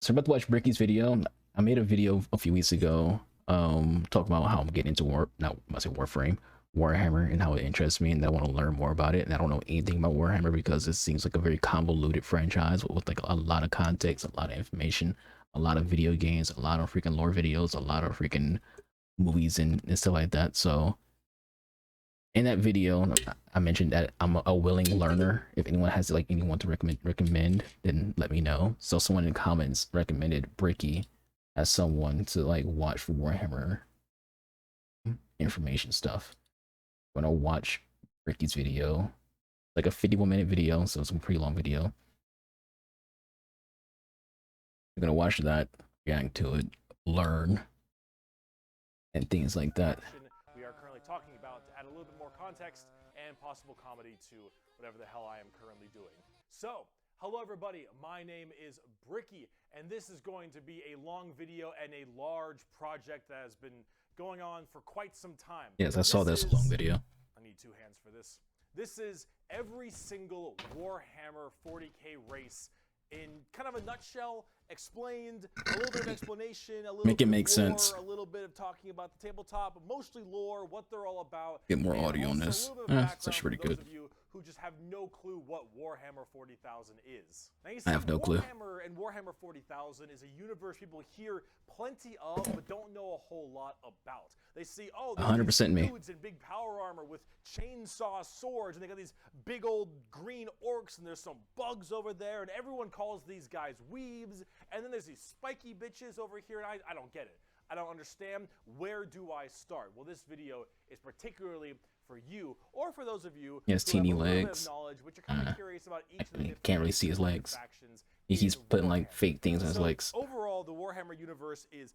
So I'm about to watch Bricky's video. I made a video a few weeks ago, talking about how I'm getting into Warhammer, and how it interests me, and I want to learn more about it. And I don't know anything about Warhammer because it seems like a very convoluted franchise with like a lot of context, a lot of information, a lot of video games, a lot of freaking lore videos, a lot of freaking movies and stuff like that. So in that video, I mentioned that I'm a willing learner. If anyone has like anyone to recommend, then let me know. So someone in the comments recommended Bricky as someone to like watch for Warhammer information stuff. I'm gonna watch Bricky's video, like a 51-minute video, so it's a pretty long video. I'm gonna watch that, react to it, learn, and things like that. We are currently talking about to add a little bit more context and possible comedy to whatever the hell I am currently doing. So, hello everybody, my name is Bricky, and this is going to be a long video and a large project that has been going on for quite some time. Yes, I saw this long video. I need two hands for this. This is every single Warhammer 40k race in kind of a nutshell, explained, a little bit of explanation, a little Make it bit make of lore, sense. a little bit of talking about the tabletop, but mostly lore, what they're all about. Get more and audio on also this. a little bit of It's actually pretty background for good. those of you who just have no clue what Warhammer 40,000 is. Now, you see, I have no clue. Warhammer and Warhammer 40,000 is a universe people hear plenty of, but don't know a whole lot about. They see, oh, there's 100% me. dudes in big power armor with chainsaw swords, and they got these big old green orcs, and there's some bugs over there, and everyone calls these guys weebs, and then there's these spiky bitches over here, and I don't get it. I don't understand. Where do I start? Well, this video is particularly for you, or for those of you He has who teeny have a little bit legs. of knowledge, but you're kind of curious about each of the different Can't really see his legs. factions He's in putting like Warhammer. fake things on his So, legs. overall, the Warhammer universe is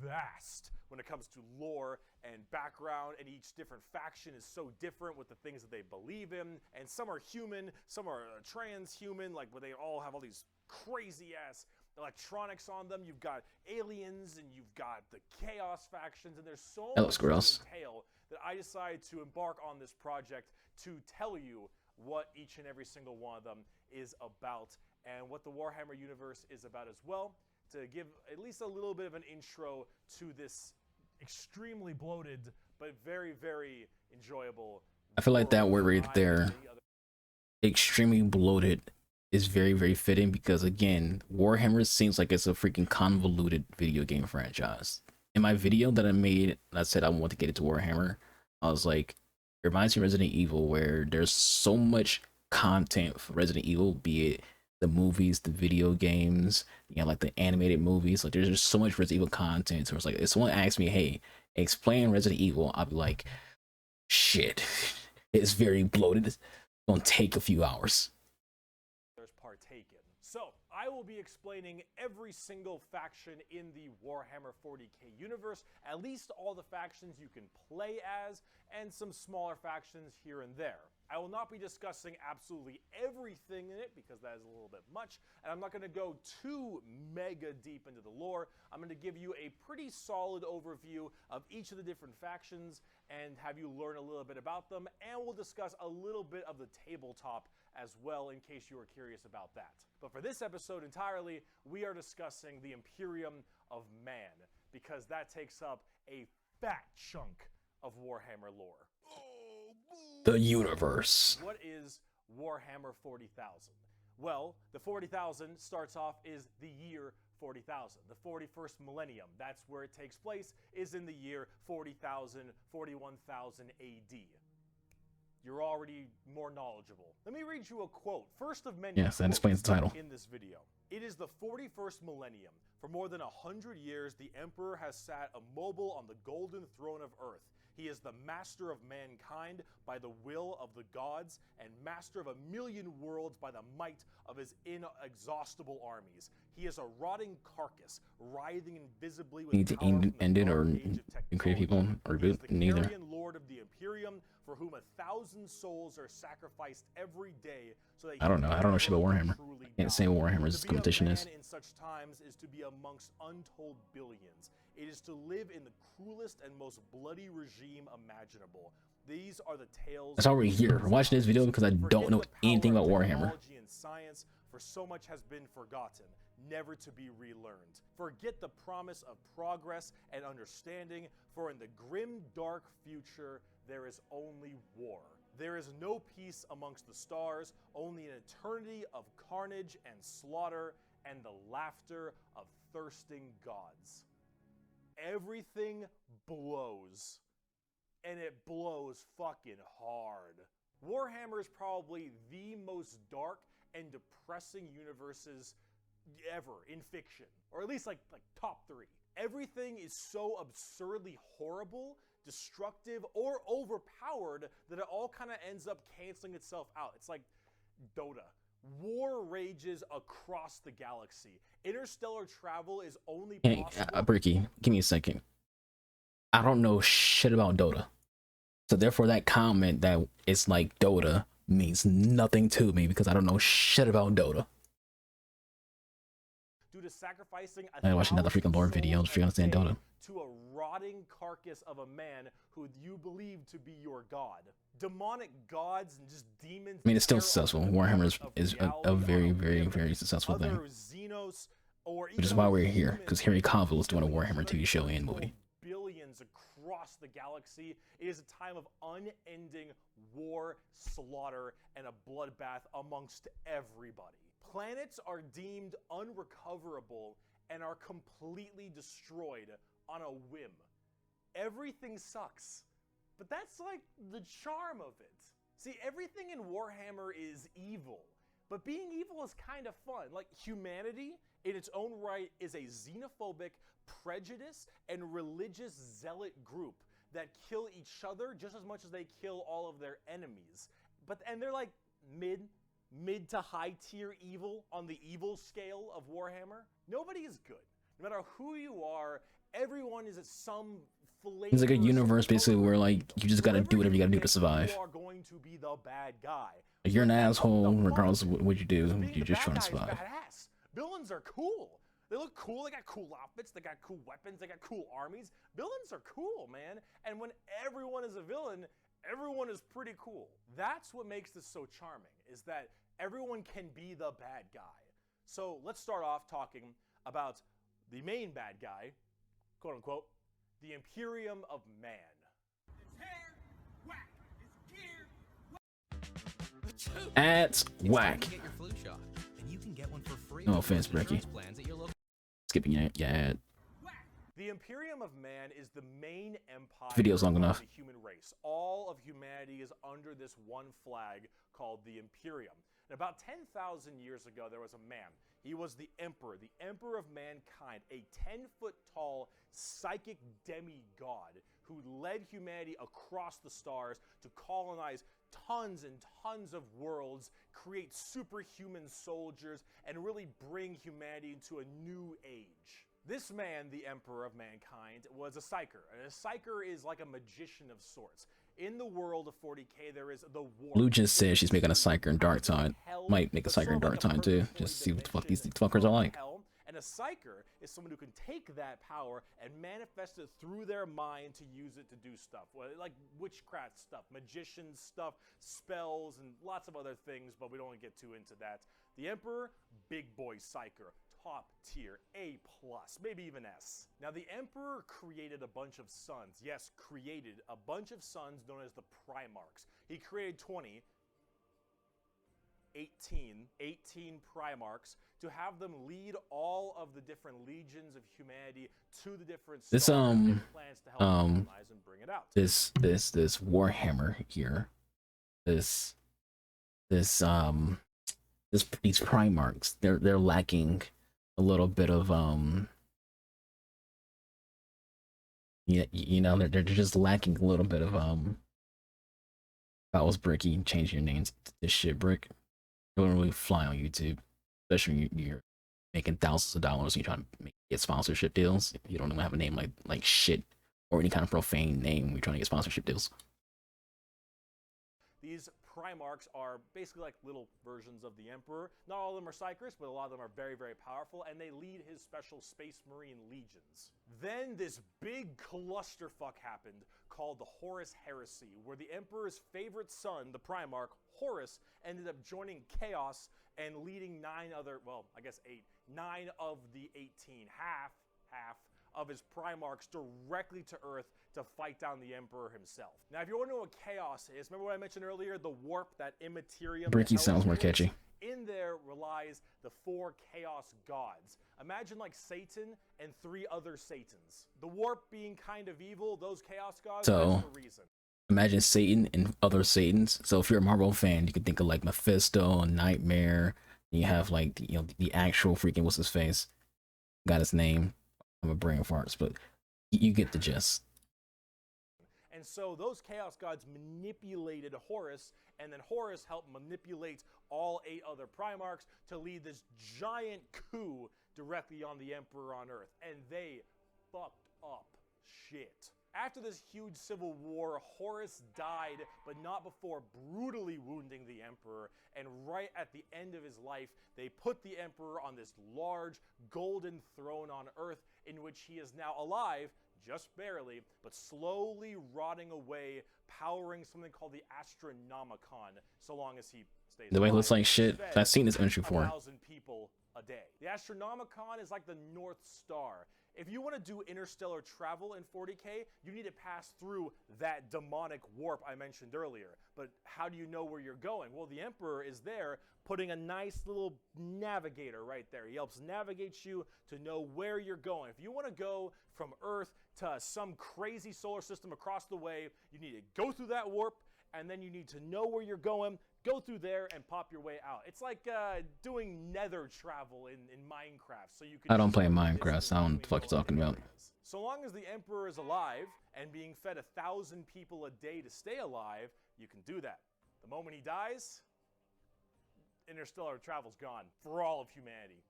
vast when it comes to lore and background, and each different faction is so different with the things that they believe in, and some are human, some are transhuman, like where they all have all these crazy ass electronics on them. You've got aliens, and you've got the chaos factions, and there's so That looks much to gross. entail that I decided to embark on this project to tell you what each and every single one of them is about, and what the Warhammer universe is about as well, to give at least a little bit of an intro to this extremely bloated but very, very enjoyable. I feel like that word right I, there, and the other extremely bloated, is very, very fitting because again, Warhammer seems like it's a freaking convoluted video game franchise. In my video that I made, I said I want to get into Warhammer. I was like, it reminds me of Resident Evil, where there's so much content for Resident Evil, be it the movies, the video games, you know, like the animated movies. Like there's just so much Resident Evil content. So it's like, if someone asks me, hey, explain Resident Evil, I'll be like, shit, it's very bloated. It's gonna take a few hours. others partaken. So, I will be explaining every single faction in the Warhammer 40k universe, at least all the factions you can play as, and some smaller factions here and there. I will not be discussing absolutely everything in it because that is a little bit much, and I'm not going to go too mega deep into the lore. I'm going to give you a pretty solid overview of each of the different factions and have you learn a little bit about them, and we'll discuss a little bit of the tabletop as well in case you were curious about that. But for this episode entirely, we are discussing the Imperium of Man, because that takes up a fat chunk of Warhammer lore. The universe. What is Warhammer 40,000? Well, the 40,000 starts off is the year 40,000, the 41st millennium. That's where it takes place, is in the year 40,000, 41,000 AD. You're already more knowledgeable. Let me read you a quote, first of many Yes, that explains the title. in this video. It is the 41st millennium. For more than 100 years, the Emperor has sat immobile on the golden throne of Earth. He is the master of mankind by the will of the gods, and master of 1,000,000 worlds by the might of his inexhaustible armies. He is a rotting carcass, writhing invisibly with Need to power from the end it or dark age of create people technology. or He is reboot? the Neither. carrion lord of the Imperium, for whom 1,000 souls are sacrificed every day, so that I don't know. I don't know shit about never Warhammer. truly Can't say die. what Warhammer's To be a competition is. man in such times is to be amongst untold billions. It is to live in the cruelest and most bloody regime imaginable. These are the tales. That's why we're here. We're watching this video because I Forget don't know the power anything of about Warhammer. technology and science, for so much has been forgotten. never to be relearned. Forget the promise of progress and understanding, for in the grim, dark future, there is only war. There is no peace amongst the stars, only an eternity of carnage and slaughter and the laughter of thirsting gods. Everything blows, and it blows fucking hard. Warhammer is probably the most dark and depressing universes ever in fiction, or at least like top 3. Everything is so absurdly horrible, destructive, or overpowered that it all kind of ends up canceling itself out. It's like Dota. War rages across the galaxy. Interstellar travel is only possible. Bricky, give me a second. I don't know shit about Dota. So therefore that comment that it's like Dota means nothing to me because I don't know shit about Dota. Due to sacrificing I watched another freaking lore video to understand Dota. To a rotting carcass of a man who you believe to be your god. Demonic gods and just demons. I mean, it's still successful. Warhammer is a very, very, very successful thing. Which is why we're here, because Harry Cavill is doing a Warhammer TV show and movie. Billions across the galaxy. It is a time of unending war, slaughter, and a bloodbath amongst everybody. Planets are deemed unrecoverable and are completely destroyed on a whim. Everything sucks, but that's like the charm of it. See, everything in Warhammer is evil, but being evil is kind of fun. Like, humanity in its own right is a xenophobic, prejudiced, and religious zealot group that kill each other just as much as they kill all of their enemies. And they're like mid to high tier evil on the evil scale of Warhammer. Nobody is good. No matter who you are, everyone is at some flavor. It's like a universe basically where like you just gotta do whatever you gotta do to survive. You are going to be the bad guy. You're an asshole regardless of what you do. You're just trying to survive. Badass. Villains are cool. They look cool. They got cool outfits. They got cool weapons. They got cool armies. Villains are cool, man. And when everyone is a villain, everyone is pretty cool. That's what makes this so charming, is that everyone can be the bad guy. So let's start off talking about the main bad guy, quote unquote, the Imperium of Man. It's hair, whack. It's gear, whack. That's whack. Get your flu shot, and you can get one for free. No offense, Bricky. Skipping your ad. The Imperium of Man is the main empire Video's long of enough. the human race. All of humanity is under this one flag called the Imperium. And about 10,000 years ago, there was a man. He was the emperor of mankind, a 10-foot-tall psychic demigod who led humanity across the stars to colonize tons and tons of worlds, create superhuman soldiers, and really bring humanity into a new age. This man, the Emperor of Mankind, was a psyker. And a psyker is like a magician of sorts. In the world of 40k, there is the war. Blue just said she's making a psyker in Dark Tide. Might make a psyker in Dark Tide too. Just to see what the fuck these fuckers are like. And a psyker is someone who can take that power and manifest it through their mind to use it to do stuff. Like witchcraft stuff, magician stuff, spells, and lots of other things, but we don't want to get too into that. The Emperor, big boy psyker. Top tier, A+, maybe even S. Now, the Emperor created a bunch of sons. Yes, created a bunch of sons known as the Primarchs. He created 18 Primarchs to have them lead all of the different legions of humanity to the different stars and plans to help colonize and bring it out. This Warhammer here, these Primarchs, they're lacking a little bit of you know, they're just lacking a little bit of that was Bricky. Change your names to this shit, Brick. It wouldn't really fly on YouTube, especially when you're making thousands of dollars and you're trying to get sponsorship deals. You don't even have a name like shit or any kind of profane name when you're trying to get sponsorship deals. These Primarchs are basically like little versions of the Emperor. Not all of them are psychers, but a lot of them are very, very powerful, and they lead his special Space Marine legions. Then this big clusterfuck happened called the Horus Heresy, where the Emperor's favorite son, the Primarch, Horus, ended up joining Chaos and leading 8 9 of the 18, half of his Primarchs directly to Earth to fight down the Emperor himself. Now, if you want to know what Chaos is, remember what I mentioned earlier, the warp, that Immaterium? Bricky sounds more catchy. In there relies the 4 Chaos Gods. Imagine like Satan and 3 other Satans. The warp being kind of evil, those Chaos Gods, So, that's the reason. Imagine Satan and other Satans. So if you're a Marvel fan, you could think of like Mephisto, Nightmare. You have like, you know, the actual freaking, what's his face? Got his name. I'm a brain farts, but you get the gist. And so those Chaos Gods manipulated Horus, and then Horus helped manipulate all 8 other Primarchs to lead this giant coup directly on the Emperor on Earth. And they fucked up shit. After this huge civil war, Horus died, but not before brutally wounding the Emperor, and right at the end of his life, they put the Emperor on this large golden throne on Earth, in which he is now alive, just barely, but slowly rotting away, powering something called the Astronomicon, so long as he stays The way it alive. looks like shit. I've seen this entry before. 1,000 people a day. The Astronomicon is like the North Star. If you want to do interstellar travel in 40K, you need to pass through that demonic warp I mentioned earlier. But how do you know where you're going? Well, the Emperor is there putting a nice little navigator right there. He helps navigate you to know where you're going. If you want to go from Earth to some crazy solar system across the way, you need to go through that warp, and then you need to know where you're going, go through there, and pop your way out. It's like doing nether travel in Minecraft. So you can I don't play Minecraft, so I don't know what the fuck you're talking about. So long as the Emperor is alive and being fed 1,000 people a day to stay alive, you can do that. The moment he dies, interstellar travel's gone for all of humanity.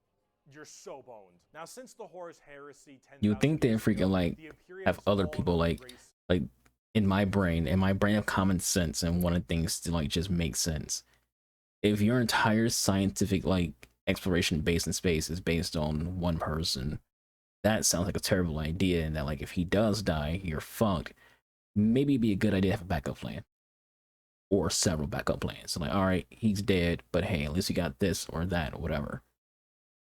You're so boned. Now, since the Horus Heresy, You would think they'd freaking like have other people like in my brain of common sense and wanted things to like just make sense. If your entire scientific like exploration base in space is based on one person, that sounds like a terrible idea, and that like if he does die, you're fucked. Maybe it'd be a good idea to have a backup plan. Or several backup plans. So like, alright, he's dead, but hey, at least you got this or that or whatever.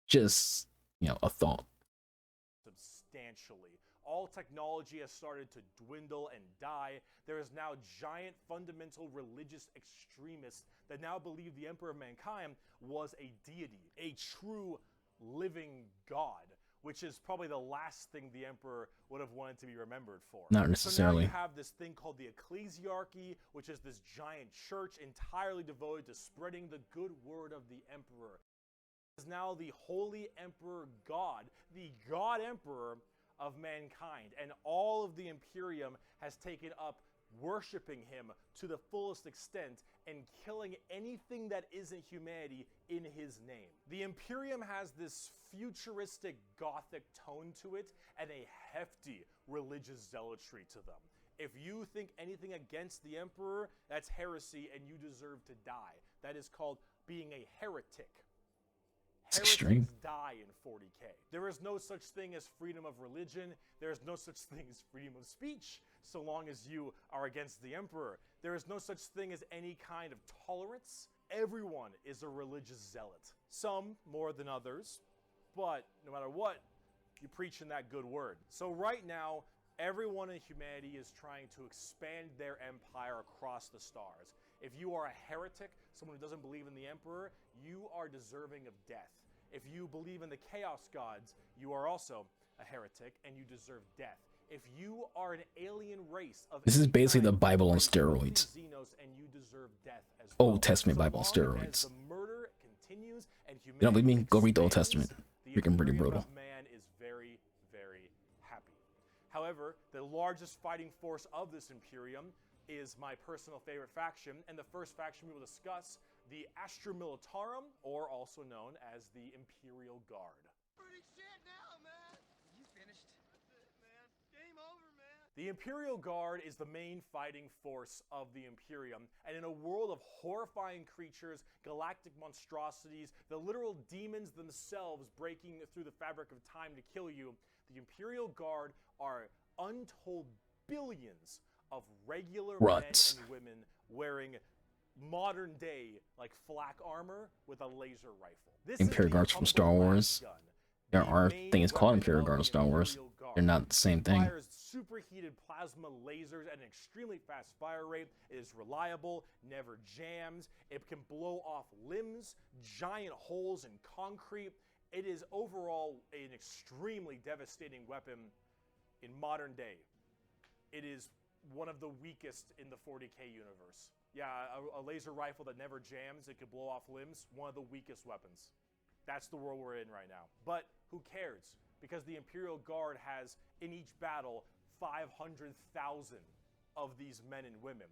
Just, you know, a thought. Substantially. All technology has started to dwindle and die. There is now giant fundamental religious extremists that now believe the Emperor of Mankind was a deity, a true living god, which is probably the last thing the Emperor would have wanted to be remembered for. Not necessarily. So now you have this thing called the Ecclesiarchy, which is this giant church entirely devoted to spreading the good word of the Emperor. Is now the Holy Emperor God, the God Emperor of mankind, and all of the Imperium has taken up worshiping him to the fullest extent and killing anything that isn't humanity in his name. The Imperium has this futuristic gothic tone to it and a hefty religious zealotry to them. If you think anything against the Emperor, that's heresy and you deserve to die. That is called being a heretic. It's extreme. Heretics die in 40K. There is no such thing as freedom of religion. There is no such thing as freedom of speech, so long as you are against the Emperor. There is no such thing as any kind of tolerance. Everyone is a religious zealot. Some more than others, but no matter what, you preach in that good word. So right now, everyone in humanity is trying to expand their empire across the stars. If you are a heretic, someone who doesn't believe in the Emperor, you are deserving of death. If you believe in the Chaos Gods, you are also a heretic and you deserve death. If you are an alien race of This is any basically the kind, Bible on you are steroids. Xenos and you deserve death as well. Old Testament So Bible on long steroids. as the murder continues and You don't believe me? humanity Go read the Old expands, Testament. the Freaking pretty Imperium brutal. of man is very, very happy. However, the largest fighting force of this Imperium is my personal favorite faction, and the first faction we will discuss, the Astra Militarum, or also known as the Imperial Guard. Pretty shit now, man. You finished? That's it, man. Game over, man. The Imperial Guard is the main fighting force of the Imperium, and in a world of horrifying creatures, galactic monstrosities, the literal demons themselves breaking through the fabric of time to kill you, the Imperial Guard are untold billions of regular Ruts. men and women wearing modern day like flak armor with a laser rifle. This Imperial is the Guards from Star humble Wars. las gun There The are main things called weapon Imperial of Guard in the Star Wars. Imperial Guard. They're not the same thing. Fires superheated plasma lasers at an extremely fast fire rate. It is reliable, never jams. It can blow off limbs, giant holes in concrete. It is overall an extremely devastating weapon in modern day. It is one of the weakest in the 40k universe. Yeah, a laser rifle that never jams, it could blow off limbs, one of the weakest weapons. That's the world we're in right now. But who cares? Because the Imperial Guard has, in each battle, 500,000 of these men and women.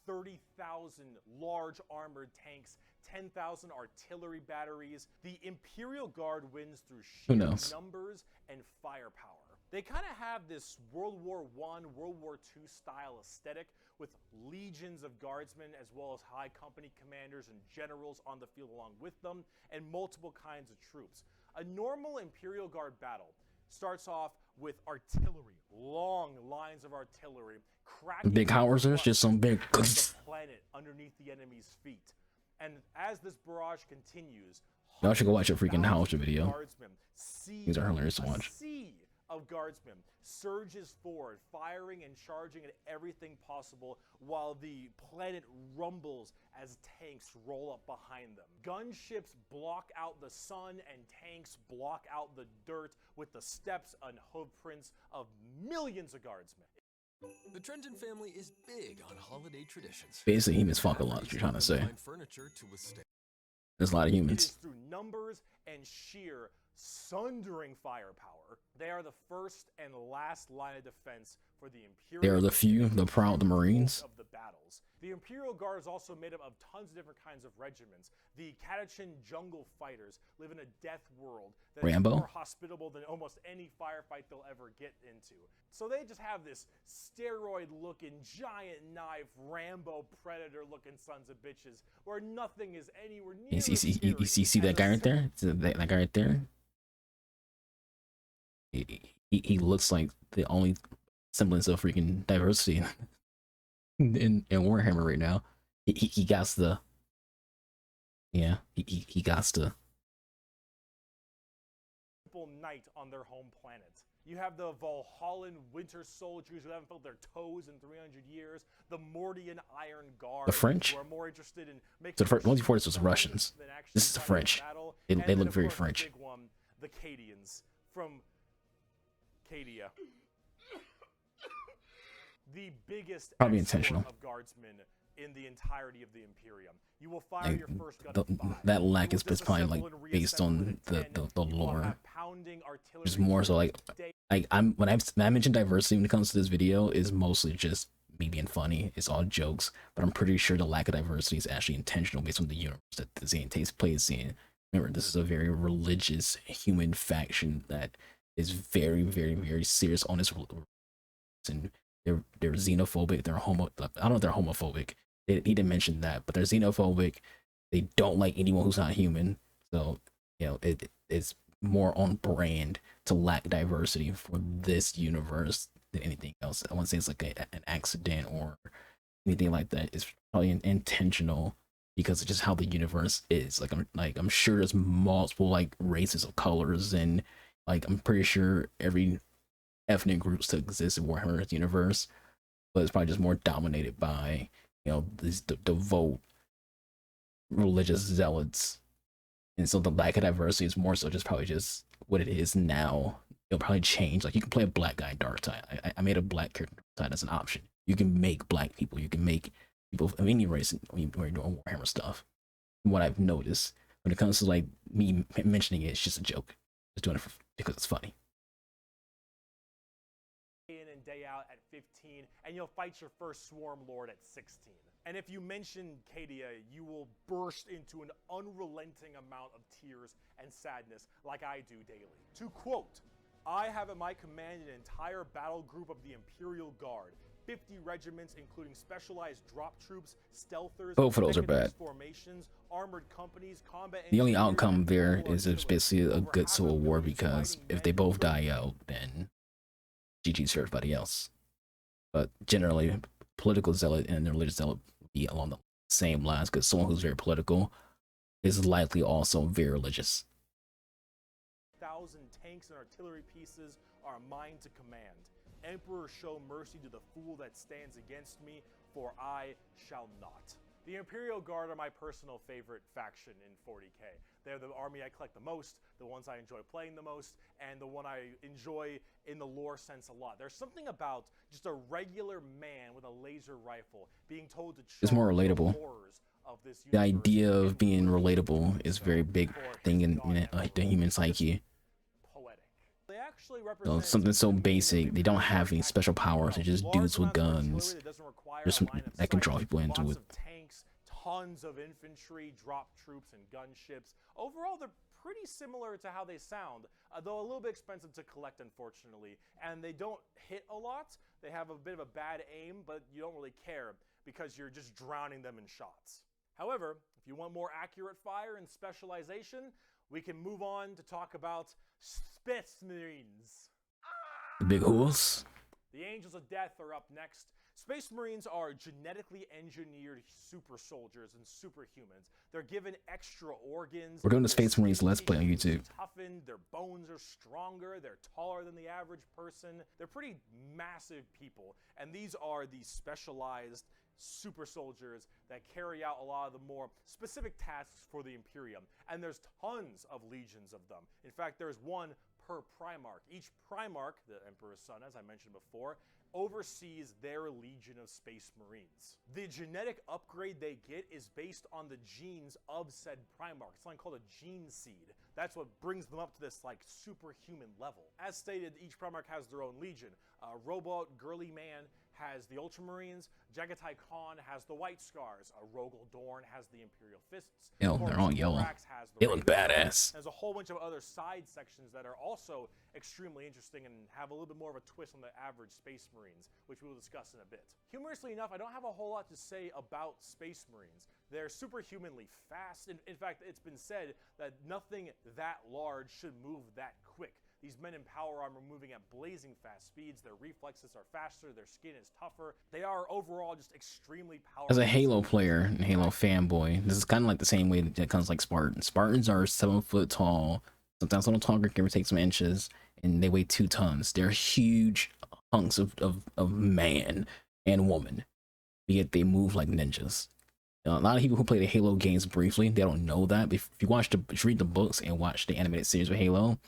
30,000 large armored tanks, 10,000 artillery batteries. The Imperial Guard wins through sheer numbers and firepower. They kind of have this World War I, World War II style aesthetic with legions of guardsmen as well as high company commanders and generals on the field along with them, and multiple kinds of troops. A normal Imperial Guard battle starts off with artillery, long lines of artillery, cracking big howitzers, just some big the planet underneath the enemy's feet. And as this barrage continues, y'all should go watch a freaking howitzer video. Guardsmen These are hilarious to watch. Of guardsmen surges forward, firing and charging at everything possible while the planet rumbles as tanks roll up behind them. Gunships block out the sun and tanks block out the dirt with the steps and hoof prints of millions of guardsmen. The Trenton family is big on holiday traditions. Basically, humans fuck a lot, what you're trying to say. There's a lot of humans. It is through numbers and sheer sundering firepower. They are the first and last line of defense for the Imperial. They are the few, the proud, the Marines. Of the battles. The Imperial Guard is also made up of tons of different kinds of regiments. The Catachin Jungle Fighters live in a death world that is more hospitable than almost any firefight they'll ever get into. So they just have this steroid-looking, giant knife, Rambo Predator-looking sons of bitches, where nothing is anywhere near. You see that guy right there? That guy right there? He looks like the only semblance of freaking diversity in Warhammer right now. He got the, yeah, he got the night on their home planet. You have the Valhallan Winter Soldiers who haven't felt their toes in 300 years. The Mordian Iron Guard, the French, who are more interested in making. So the most important was the Russians. This is the French. They look very French. The big one, the Cadians from Cadia. The biggest probably intentional of guardsmen in the entirety of the Imperium. You will fire your first gun. That lack is probably like based on the lore. Just more so like when I mention diversity when it comes to this video is mostly just me being funny. It's all jokes, but I'm pretty sure the lack of diversity is actually intentional based on the universe that the Zane takes place in. Remember, this is a very religious human faction that is very, very, very serious on its and they're xenophobic. They're I don't know if they're homophobic. He didn't mention that, but they're xenophobic. They don't like anyone who's not human. So, you know, it's more on brand to lack diversity for this universe than anything else. I wouldn't say it's like an accident or anything like that. It's probably intentional because it's just how the universe is. I'm sure there's multiple like races of colors, and like I'm pretty sure every ethnic groups to exist in Warhammer's universe, but it's probably just more dominated by, you know, these devout religious zealots, and so the lack of diversity is more so just probably just what it is now. It'll probably change. Like you can play a black guy dark side. I made a black character side as an option. You can make black people. You can make people of any race when you're doing Warhammer stuff. From what I've noticed when it comes to like me mentioning it, it's just a joke. Just doing it because it's funny. In and day out at 15, and you'll fight your first Swarm Lord at 16. And if you mention Cadia, you will burst into an unrelenting amount of tears and sadness like I do daily. To quote, I have at my command an entire battle group of the Imperial Guard, 50 regiments including specialized drop troops, stealthers, both of those are bad. Formations, armored companies, combat. The only outcome there is it's basically a good civil war, because if they both die out, then GG's for everybody else. But generally, political zealot and religious zealot be along the same lines, because someone who's very political is likely also very religious. 1,000 tank tanks and artillery pieces are mine to command. Emperor, show mercy to the fool that stands against me, for I shall not. The Imperial Guard are my personal favorite faction in 40k. They're the army I collect the most, the ones I enjoy playing the most, and the one I enjoy in the lore sense a lot. There's something about just a regular man with a laser rifle being told to It's more relatable. the horrors of this The universe idea of and being really relatable is a very big thing in the human psyche. poetic. They actually So represent something so the basic, they don't have any special powers. They're just large dudes with amounts of guns. artillery that doesn't require Just a line of that can sight, draw people into lots it. of tanks, tons of infantry, drop troops, and gunships. Overall, they're pretty similar to how they sound, though a little bit expensive to collect, unfortunately. And they don't hit a lot. They have a bit of a bad aim, but you don't really care because you're just drowning them in shots. However, if you want more accurate fire and specialization, we can move on to talk about Space Marines. The big horse. The Angels of Death are up next. Space Marines are genetically engineered super soldiers and superhumans. They're given extra organs. We're doing the their Space Marines skin Let's Play on tissue is YouTube. Toughened, their bones are stronger, they're taller than the average person. They're pretty massive people, and these are the specialized super soldiers that carry out a lot of the more specific tasks for the Imperium. And there's tons of legions of them. In fact, there's one per Primarch. Each Primarch, the Emperor's son, as I mentioned before, oversees their legion of Space Marines. The genetic upgrade they get is based on the genes of said Primarch. It's something called a gene seed. That's what brings them up to this like superhuman level. As stated, each Primarch has their own legion. Robot Girly Man has the Ultramarines, Jagatai Khan has the White Scars, Rogel Dorn has the Imperial Fists. Yo, they're all yellow. They look badass. There's a whole bunch of other side sections that are also extremely interesting and have a little bit more of a twist on the average Space Marines, which we will discuss in a bit. Humorously enough, I don't have a whole lot to say about Space Marines. They're superhumanly fast. In fact, it's been said that nothing that large should move that quick. These men in power armor moving at blazing fast speeds. Their reflexes are faster. Their skin is tougher. They are overall just extremely powerful. As a Halo player and Halo fanboy, this is kind of like the same way that it comes like Spartans. Spartans are 7 foot tall, sometimes a little taller, give or take some inches, and they weigh 2 tons. They're huge hunks of man and woman, yet they move like ninjas. A lot of people who play the Halo games briefly, they don't know that. But if you read the books and watch the animated series of Halo,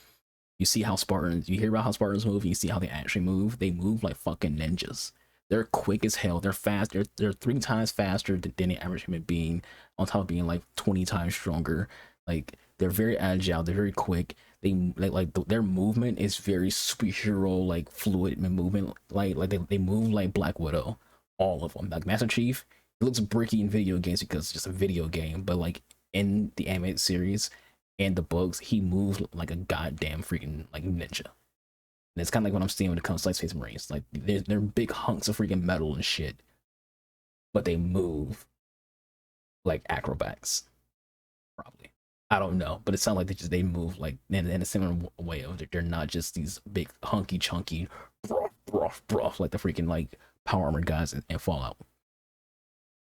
you see how Spartans, you hear about how Spartans move, and you see how they actually move. They move like fucking ninjas. They're quick as hell. They're fast. They're 3 times faster than the average human being, on top of being like 20 times stronger. Like, they're very agile. They're very quick. They their movement is very superhero like fluid movement. Like they move like Black Widow. All of them. Like Master Chief, it looks bricky in video games because it's just a video game, but like in the animated series and the books, he moves like a goddamn freaking like ninja. And it's kind of like what I'm seeing when it comes to like Space Marines. Like they're big hunks of freaking metal and shit, but they move like acrobats. Probably, I don't know, but it sounds like they move like in a similar way. Of they're not just these big hunky chunky like the freaking like power armor guys in Fallout.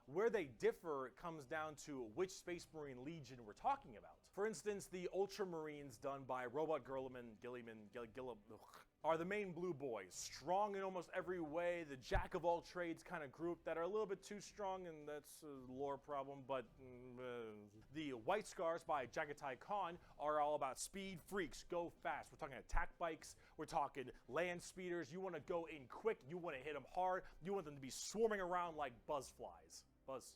Where they differ comes down to which Space Marine Legion we're talking about. For instance, the Ultramarines done by Robot Gilliman are the main blue boys. Strong in almost every way, the jack of all trades kind of group that are a little bit too strong, and that's a lore problem, but the White Scars by Jagatai Khan are all about speed freaks, go fast. We're talking attack bikes, we're talking land speeders. You want to go in quick, you want to hit them hard, you want them to be swarming around like buzzflies. Buzz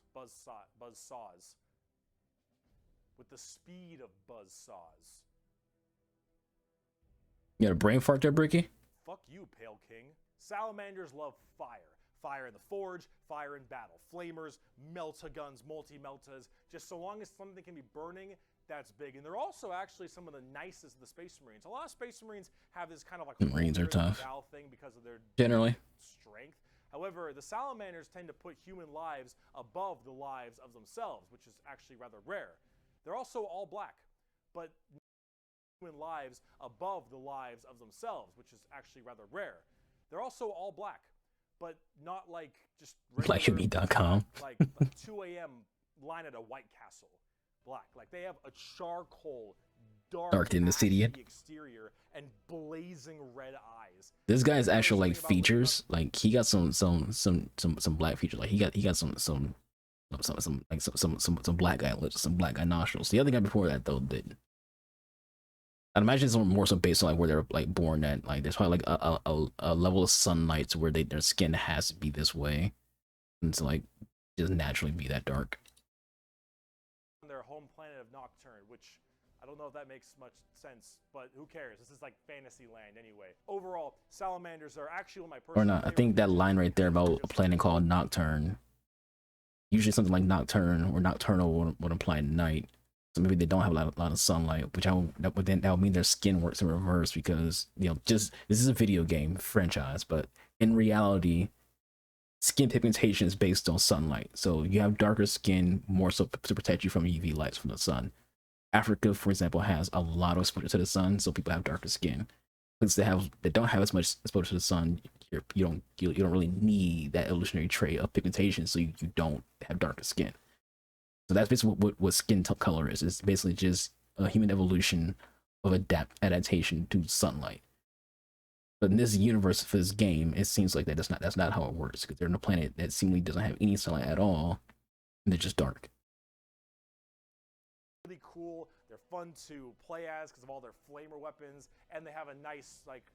saws. With the speed of buzz saws. You got a brain fart there, Bricky? Fuck you, Pale King. Salamanders love fire. Fire in the forge, fire in battle. Flamers, melta-guns, multi-meltas. Just so long as something can be burning, that's big. And they're also actually some of the nicest of the Space Marines. A lot of Space Marines have this kind of like Marines are tough thing because of their generally strength. However, the Salamanders tend to put human lives above the lives of themselves, which is actually rather rare. They're also all black, but human lives above the lives of themselves, which is actually rather rare. They're also all black, but not like just blackme.com. like 2 a.m. line at a White Castle black. Like they have a charcoal Dark in the city. ashy exterior and blazing red eyes. This guy's actual like features, like he got some black features. Like he got some black guy lips, some black guy nostrils. The other guy before that though did. I'd imagine it's more so based on like where they're like born at. Like there's probably like a level of sunlight to where their skin has to be this way, and to like just naturally be that dark. On their home planet of Nocturne, which I don't know if that makes much sense, but who cares? This is like fantasy land anyway. Overall, salamanders are actually my personal. Or not. I think that line right there about a planet called Nocturne. Usually something like nocturne or nocturnal would imply night. So maybe they don't have a lot of sunlight, which that would mean their skin works in reverse because, you know, just this is a video game franchise, but in reality, skin pigmentation is based on sunlight. So you have darker skin more so to protect you from UV lights from the sun. Africa, for example, has a lot of exposure to the sun, so people have darker skin. Since they don't have as much exposure to the sun, you don't really need that evolutionary trait of pigmentation, so you don't have darker skin. So that's basically what skin color is. It's basically just a human evolution of adaptation to sunlight. But in this universe for this game, it seems like that's not how it works, because they're on a planet that seemingly doesn't have any sunlight at all, and they're just dark. Really cool. They're fun to play as because of all their flamer weapons, and they have a nice, like,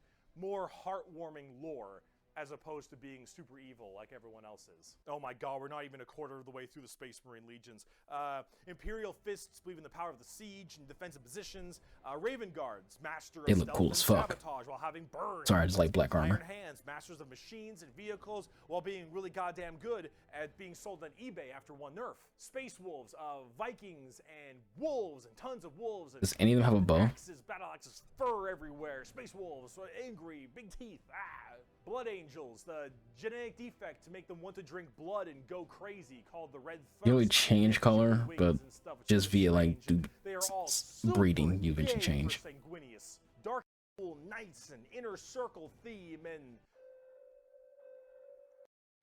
more heartwarming lore as opposed to being super evil like everyone else is. Oh my god, we're not even a quarter of the way through the Space Marine Legions. Imperial Fists believe in the power of the siege and defensive positions. Raven Guards, master of They look stealth cool and as fuck. sabotage while having burn. Sorry, I just like black armor. Iron Hands, masters of machines and vehicles while being really goddamn good at being sold on eBay after one nerf. Space Wolves, Vikings and wolves and tons of wolves. And Does any of them have a bow? axes, battle axes, fur everywhere. Space Wolves, angry, big teeth. Blood Angels, the genetic defect to make them want to drink blood and go crazy, called the Red Thirst. You don't really change color, but just via like breeding, you eventually change. Dark Knights and Inner Circle theme and.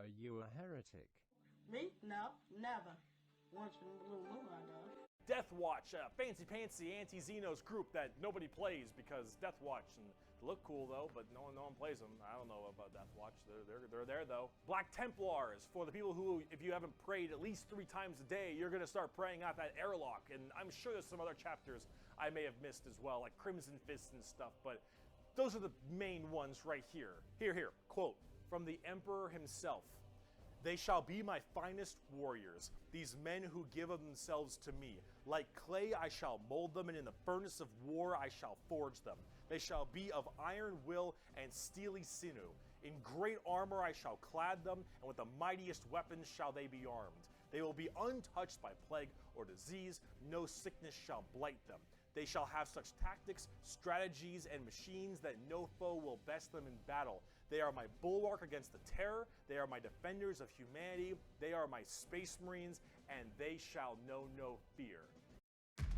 Are you a heretic? Me? No, never. Once in a blue moon, I know. Deathwatch, a fancy anti-Xenos group that nobody plays because Deathwatch and look cool though, but no one plays them. I don't know about Deathwatch. They're there though. Black Templars, for the people who, if you haven't prayed at least 3 times a day, you're gonna start praying out that airlock. And I'm sure there's some other chapters I may have missed as well, like Crimson Fists and stuff. But those are the main ones right here. Here. Quote from the Emperor himself. They shall be my finest warriors, these men who give of themselves to me. Like clay I shall mold them, and in the furnace of war I shall forge them. They shall be of iron will and steely sinew. In great armor I shall clad them, and with the mightiest weapons shall they be armed. They will be untouched by plague or disease, no sickness shall blight them. They shall have such tactics, strategies, and machines that no foe will best them in battle. They are my bulwark against the terror. They are my defenders of humanity. They are my space marines, and they shall know no fear.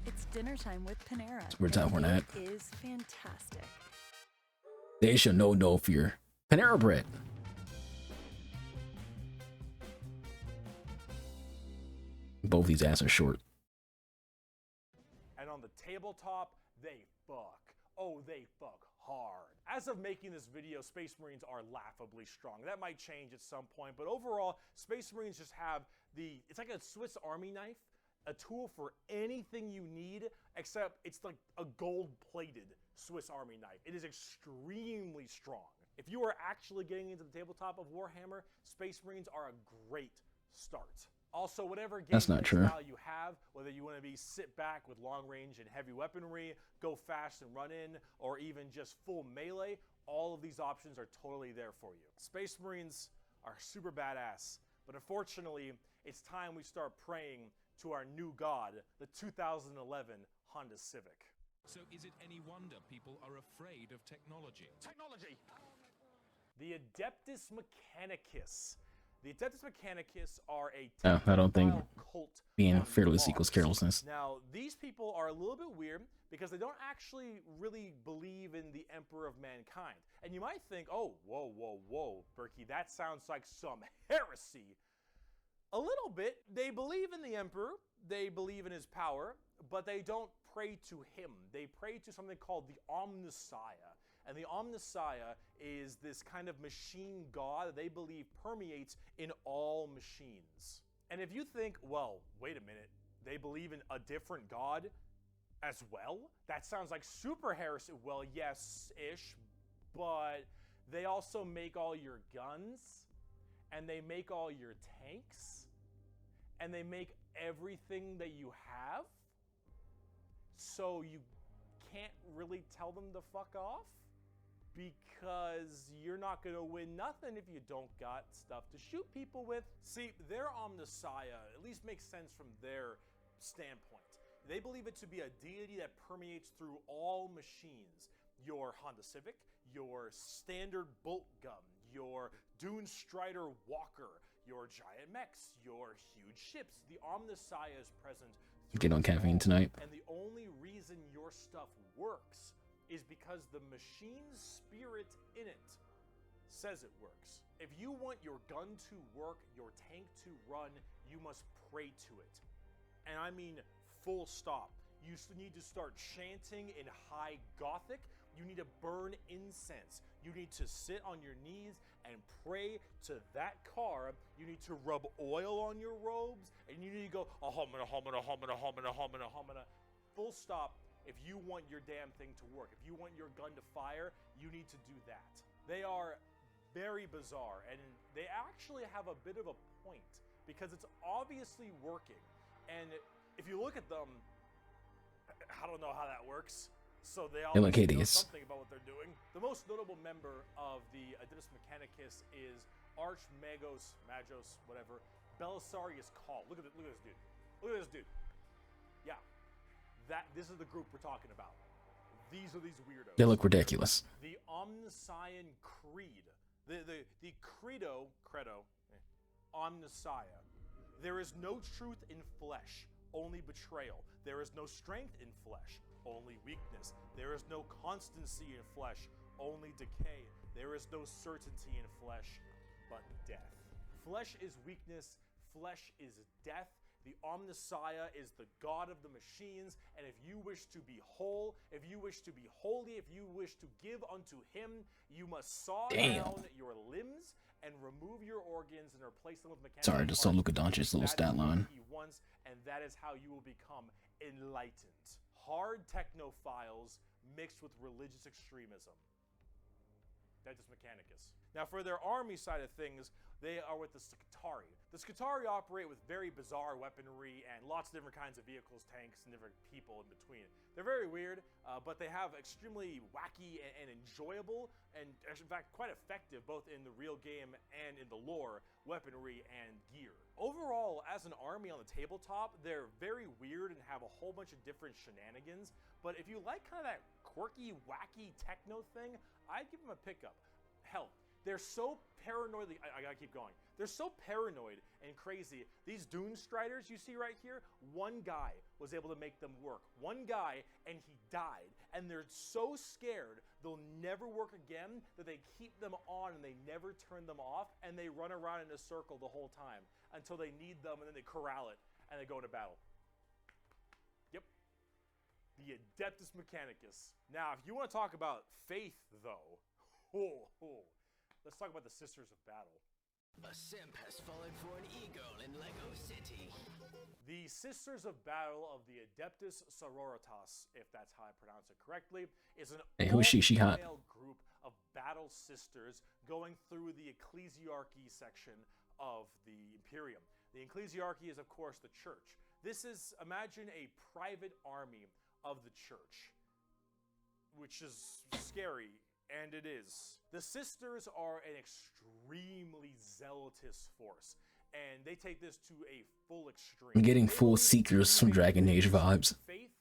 It's dinner time with Panera. We're time for that. It is fantastic. They shall know no fear. Panera bread. Both these asses are short. And on the tabletop, they fuck. Oh, they fuck hard. As of making this video, Space Marines are laughably strong. That might change at some point, but overall, Space Marines just have it's like a Swiss Army knife, a tool for anything you need, except it's like a gold-plated Swiss Army knife. It is extremely strong. If you are actually getting into the tabletop of Warhammer, Space Marines are a great start. Also, whatever game style you have, whether you want to be sit back with long range and heavy weaponry, go fast and run in, or even just full melee, all of these options are totally there for you. Space Marines are super badass, but unfortunately, it's time we start praying to our new god, the 2011 Honda Civic. So is it any wonder people are afraid of technology? Technology! The Adeptus Mechanicus. The Adeptus Mechanicus are a I don't think cult being fearless equals carelessness. Now, these people are a little bit weird because they don't actually really believe in the Emperor of Mankind. And you might think, oh, whoa, Bricky, that sounds like some heresy. A little bit. They believe in the Emperor, they believe in his power, but they don't pray to him. They pray to something called the Omnissiah. And the Omnissiah is this kind of machine god that they believe permeates in all machines. And if you think, well, wait a minute, they believe in a different god as well? That sounds like super heresy. Well, yes-ish, but they also make all your guns, and they make all your tanks, and they make everything that you have, so you can't really tell them to fuck off, because you're not gonna win nothing if you don't got stuff to shoot people with. See, their Omnissiah at least makes sense from their standpoint. They believe it to be a deity that permeates through all machines. Your Honda Civic, your standard bolt gun, your Dune Strider Walker, your giant mechs, your huge ships. The Omnissiah is present. Get on caffeine tonight. And the only reason your stuff works is because the machine's spirit in it says it works. If you want your gun to work, your tank to run, you must pray to it. And I mean full stop. You need to start chanting in high Gothic. You need to burn incense. You need to sit on your knees and pray to that car. You need to rub oil on your robes, and you need to go, ahomina, homina, homina, homina, homina, homina. Full stop. If you want your damn thing to work, if you want your gun to fire, you need to do that. They are very bizarre, and they actually have a bit of a point, because it's obviously working. And if you look at them, I don't know how that works. So they all know something about what they're doing. The most notable member of the Adeptus Mechanicus is Archmagos, whatever, Belisarius Call. Look at this dude. Look at this dude. Yeah. This is the group we're talking about. These are these weirdos. They look ridiculous. The Omnissiah Creed. The credo, Omnissiah. There is no truth in flesh, only betrayal. There is no strength in flesh, only weakness. There is no constancy in flesh, only decay. There is no certainty in flesh, but death. Flesh is weakness, flesh is death. The Omnissiah is the god of the machines, and if you wish to be whole, if you wish to be holy, if you wish to give unto him, you must saw down your limbs and remove your organs and replace them with mechanical Sorry, just saw Luka Doncic's little stat line. He wants, and that is how you will become enlightened. Hard technophiles mixed with religious extremism. Adeptus Mechanicus. Now, for their army side of things, they are with the Scutari. The Scutari operate with very bizarre weaponry and lots of different kinds of vehicles, tanks, and different people in between. They're very weird, but they have extremely wacky and enjoyable, and in fact quite effective, both in the real game and in the lore, weaponry and gear. Overall, as an army on the tabletop, they're very weird and have a whole bunch of different shenanigans, but if you like kind of that quirky, wacky techno thing, I'd give them a pickup. Hell, they're so paranoid. I gotta keep going. They're so paranoid and crazy. These Dune Striders you see right here, one guy was able to make them work. One guy, and he died. And they're so scared they'll never work again that they keep them on and they never turn them off, and they run around in a circle the whole time until they need them, and then they corral it and they go into battle. Yep. The Adeptus Mechanicus. Now, if you want to talk about faith, though, let's talk about the Sisters of Battle. A simp has fallen for an eagle in Lego City. The Sisters of Battle of the Adeptus Sororitas, if that's how I pronounce it correctly, is an all-female group of battle sisters going through the ecclesiarchy section of the Imperium. The ecclesiarchy is, of course, the church. This is, imagine a private army of the church, which is scary. And it is. The sisters are an extremely zealotous force, and they take this to a full extreme. I'm getting full Seekers from Dragon Age vibes. Faith,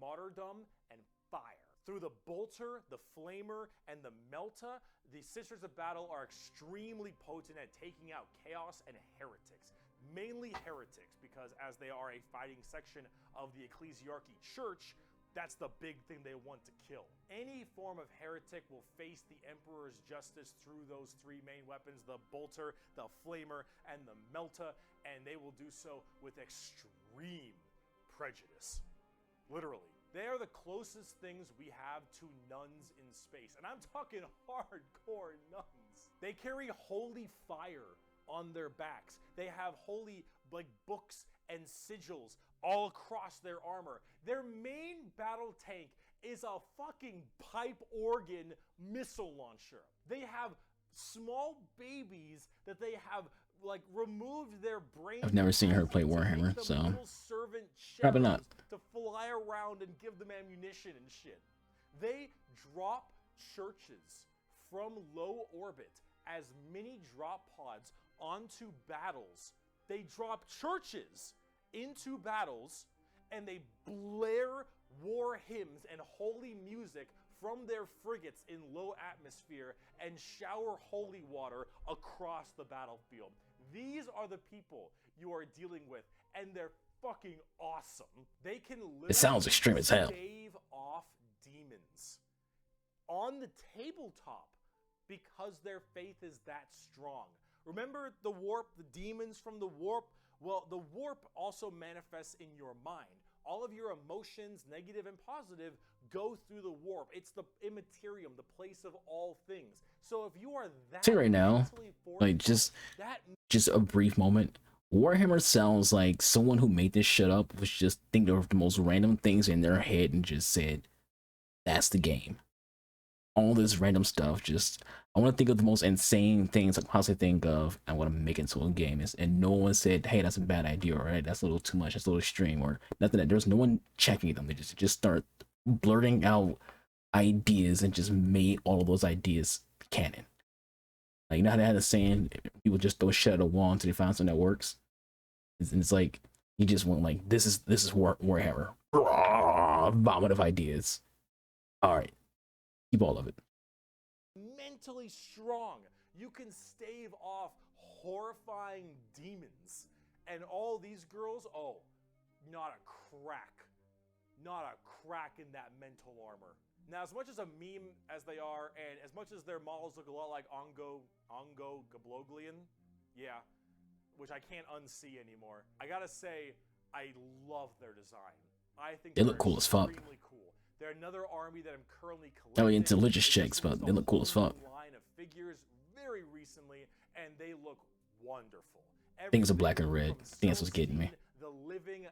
martyrdom, and fire. Through the bolter, the flamer, and the melta, the Sisters of Battle are extremely potent at taking out chaos and heretics. Mainly heretics, because as they are a fighting section of the ecclesiarchy church, that's the big thing they want to kill. Any form of heretic will face the Emperor's justice through those three main weapons, the bolter, the flamer, and the melta, and they will do so with extreme prejudice. Literally. They are the closest things we have to nuns in space. And I'm talking hardcore nuns. They carry holy fire on their backs. They have holy like books and sigils all across their armor. Their main battle tank is a fucking pipe organ missile launcher. They have small babies that they have like removed their brains. I've never seen her play Warhammer, so probably not. To fly around and give them ammunition and shit. They drop churches from low orbit as mini drop pods onto battles. They drop churches into battles and they blare war hymns and holy music from their frigates in low atmosphere and shower holy water across the battlefield. These are the people you are dealing with, and they're fucking awesome. They can literally It sounds extreme as hell. stave off demons on the tabletop because their faith is that strong. Remember the warp, the demons from the warp? Well, the warp also manifests in your mind. All of your emotions, negative and positive, go through the warp. It's the immaterium, the place of all things. So if you are that See right now, mentally like fortified, just a brief moment. Warhammer sounds like someone who made this shit up was just thinking of the most random things in their head and just said, "That's the game." All this random stuff. Just I want to think of the most insane things I can possibly think of. I want to make it into a game. And no one said, "Hey, that's a bad idea," or "Right, that's a little too much. That's a little extreme," or nothing. There's no one checking them. They just start blurting out ideas and just made all of those ideas canon. Like, you know how they had a saying, people just throw shit at a wall until they find something that works? And it's like, you just went like, this is Warhammer. Vomit of ideas. Alright. Keep all of it. mentally strong. You can stave off horrifying demons. And all these girls, oh, not a crack. Not a crack in that mental armor. Now, as much as a meme as they are, and as much as their models look a lot like Ongo Gabloglian, yeah, which I can't unsee anymore, I gotta say, I love their design. I think they look cool as fuck. Cool. They're another army that I'm currently collecting. I mean, it's religious checks, but they look cool as fuck. Line of figures very recently, and they look wonderful. Things are black and red. I think that's what's getting me. The living,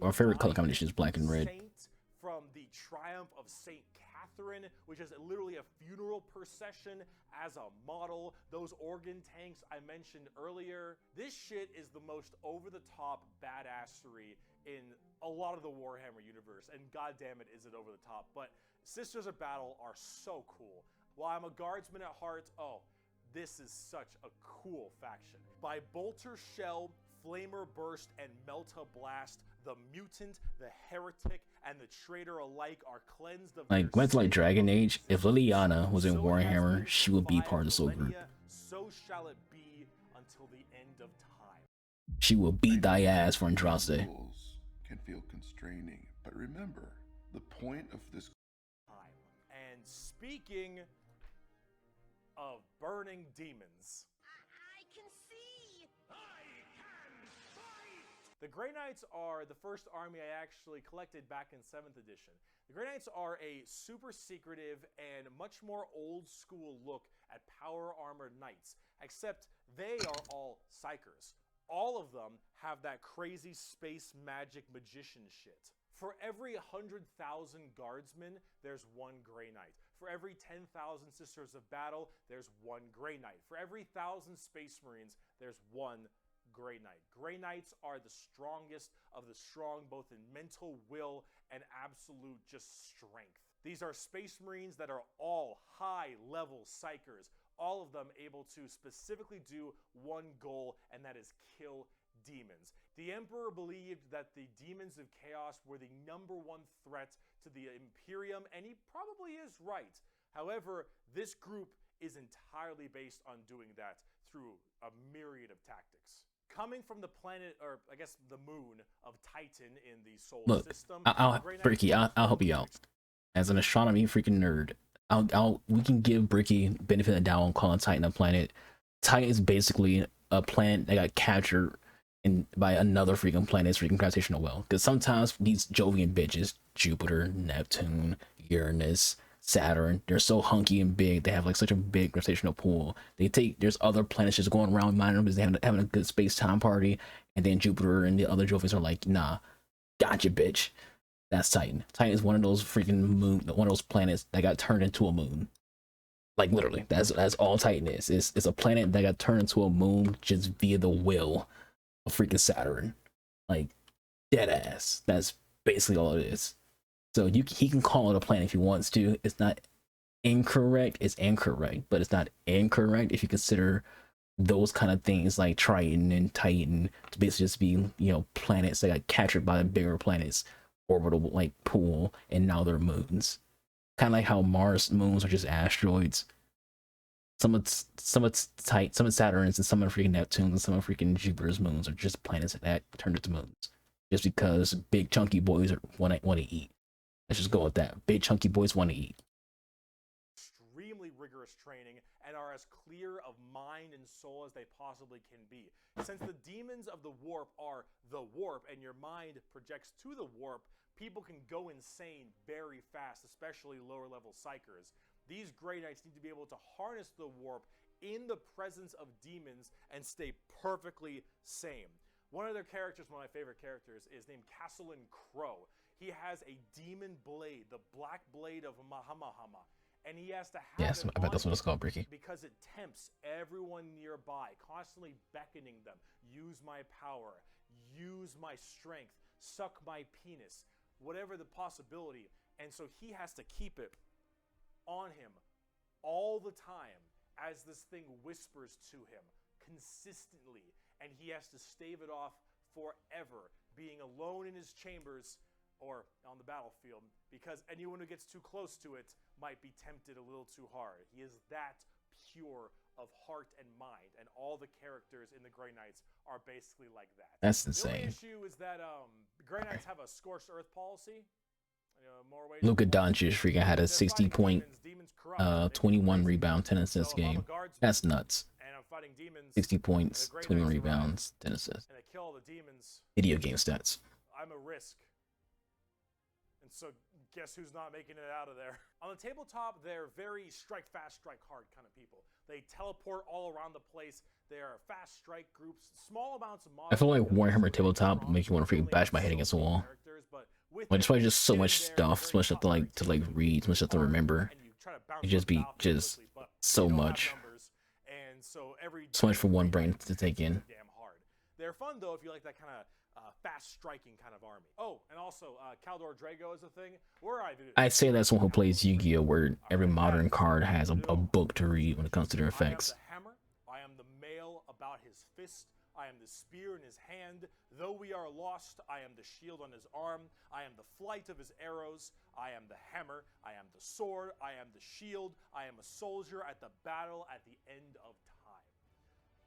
our favorite color combination is black and red. Saint from the Triumph of Saint Catherine, which is literally a funeral procession as a model. Those organ tanks I mentioned earlier. This shit is the most over-the-top badassery in a lot of the Warhammer universe, and goddamn it, is it over the top. But Sisters of Battle are so cool. While I'm a guardsman at heart, oh, this is such a cool faction. By Bolter Shell, Flamer Burst, and Melta Blast, the mutant, the heretic, and the traitor alike are cleansed of like, went to like Dragon Age. If Liliana was in Warhammer, she would be part of the soul group. So shall it be until the end of time. She will beat thy ass for Andraste. Can feel constraining, but remember, the point of this time. And speaking of burning demons, I can see. the Grey Knights are the first army I actually collected back in 7th edition. The Grey Knights are a super secretive and much more old school look at power armored knights, except they are all psychers. All of them have that crazy space magic magician shit. For every 100,000 guardsmen, there's one Grey Knight. For every 10,000 Sisters of Battle, there's one Grey Knight. For every 1,000 Space Marines, there's one Grey Knight. Grey Knights are the strongest of the strong, both in mental will and absolute just strength. These are Space Marines that are all high-level psychers, all of them able to specifically do one goal, and that is kill demons. The Emperor believed that the demons of chaos were the #1 threat to the Imperium, and he probably is right. However, this group is entirely based on doing that through a myriad of tactics. Coming from the planet, or I guess the moon of Titan in the solar system. Bricky, I'll help you out. As an astronomy freaking nerd, we can give Bricky benefit of the doubt on calling Titan a planet. Titan is basically a planet that got captured and by another freaking planet's freaking gravitational well. Because sometimes these Jovian bitches, Jupiter, Neptune, Uranus, Saturn, they're so hunky and big. They have like such a big gravitational pull. There's other planets just going around minding them because they're having a good space time party. And then Jupiter and the other Jovians are like, nah, gotcha, bitch. That's Titan. Titan is one of those freaking one of those planets that got turned into a moon. Like literally, that's all Titan is. It's a planet that got turned into a moon just via the will of freaking Saturn. Like dead ass. That's basically all it is. So he can call it a planet if he wants to. It's not incorrect. It's incorrect, but it's not incorrect if you consider those kind of things like Triton and Titan to basically just be, you know, planets that got captured by the bigger planets orbital like pool, and now they're moons. Kind of like how Mars moons are just asteroids. Some of Saturn's and some of freaking Neptune's and some of freaking Jupiter's moons are just planets that turned into moons, just because big chunky boys want to eat. Let's just go with that. Big chunky boys want to eat. Extremely rigorous training and are as clear of mind and soul as they possibly can be. Since the demons of the warp are the warp and your mind projects to the warp, people can go insane very fast, especially lower level psychers. These Grey Knights need to be able to harness the warp in the presence of demons and stay perfectly sane. One of their characters, one of my favorite characters, is named Castellan Crow. He has a demon blade, the black blade of Mahamahama. And he has to have Yes, I bet that's what it's called, Bricky. Because it tempts everyone nearby, constantly beckoning them. Use my power, use my strength, suck my penis, whatever the possibility. And so he has to keep it on him all the time as this thing whispers to him consistently. And he has to stave it off forever, being alone in his chambers or on the battlefield, because anyone who gets too close to it might be tempted a little too hard. He is that pure of heart and mind, and all the characters in the Grey Knights are basically like that. That's The only insane. issue is that Grey Knights have a scorched earth policy. More ways Luka than one. Doncic freaking had a They're 60 fighting point demons. Demons corrupt. They 21 crazy. rebound 10 assists So if I'm a game. guardsman That's nuts. and I'm fighting demons, 60 points, the Grey 21 Knights arrive, rebounds, 10 assists. and they kill all the demons. Video game stats. I'm a risk. And so guess who's not making it out of there? On the tabletop, they're very strike fast, strike hard kind of people. They teleport all around the place. They are fast strike groups, small amounts of I feel like Warhammer tabletop will make you want to freaking bash my head against the wall. Like it's probably just so much stuff, so much stuff to like read, so much stuff to remember. It just be just so much. So much for one brain to take in. Damn hard. They're fun though if you like that kind of fast striking kind of army. Oh, and also Kaldor Drago is a thing. I'd say that's someone who plays Yu-Gi-Oh, where every modern card has a book to read when it comes to their effects. I am the hammer. I am the mail about his fist. I am the spear in his hand. Though we are lost, I am the shield on his arm. I am the flight of his arrows. I am the hammer. I am the sword. I am the shield. I am a soldier at the battle at the end of time.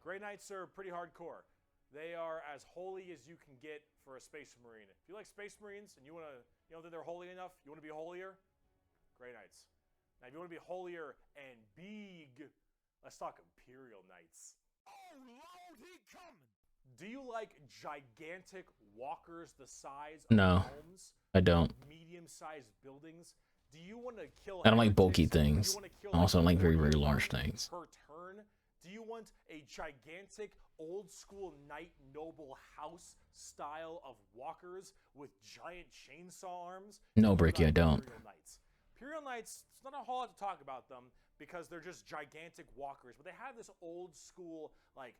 Grey Knights are pretty hardcore. They are as holy as you can get for a Space Marine. If you like Space Marines and you don't think they're holy enough, you want to be holier? Grey Knights. Now, if you want to be holier and big, let's talk Imperial Knights. Oh, Lord, he coming. Do you like gigantic walkers the size of No, homes? I don't. Medium-sized buildings? Do you want to kill I don't like bulky heretics? Do you things. wanna kill I also don't like very, 40 very large armies things. per turn? Do you want a gigantic old-school knight noble house style of walkers with giant chainsaw arms? No, Bricky, I don't. Imperial Knights, it's not a whole lot to talk about them because they're just gigantic walkers, but they have this old-school like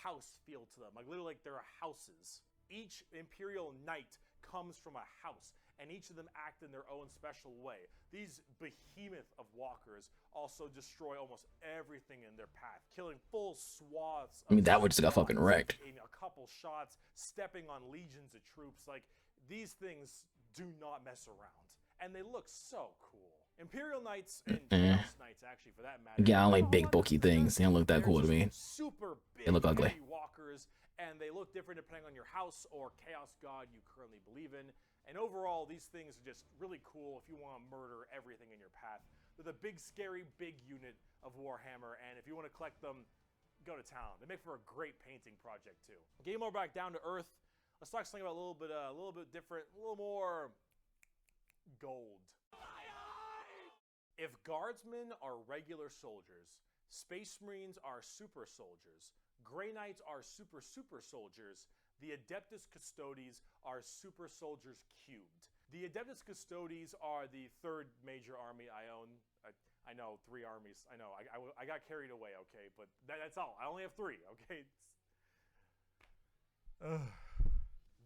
house feel to them, like literally like they're houses. Each Imperial Knight comes from a house, and each of them act in their own special way. These behemoth of walkers also destroy almost everything in their path, killing full swaths. I mean, that one just got fucking wrecked. In a couple shots, stepping on legions of troops. Like, these things do not mess around, and they look so cool. Imperial Knights and Chaos Knights, actually, for that matter. Yeah, I don't like big bulky things. They don't look that They're cool to just me. Super big, They look ugly. heavy walkers, and they look different depending on your house or chaos god you currently believe in. And overall, these things are just really cool if you want to murder everything in your path. They're the big, scary, big unit of Warhammer, and if you want to collect them, go to town. They make for a great painting project too. Getting more back down to earth, let's talk something about a little bit different, a little more gold. If guardsmen are regular soldiers, space marines are super soldiers, Grey Knights are super soldiers, the Adeptus Custodians are super soldiers cubed. The Adeptus Custodians are the third major army I own. I know, 3 armies. I know, I got carried away, okay? But that's all. I only have 3, okay?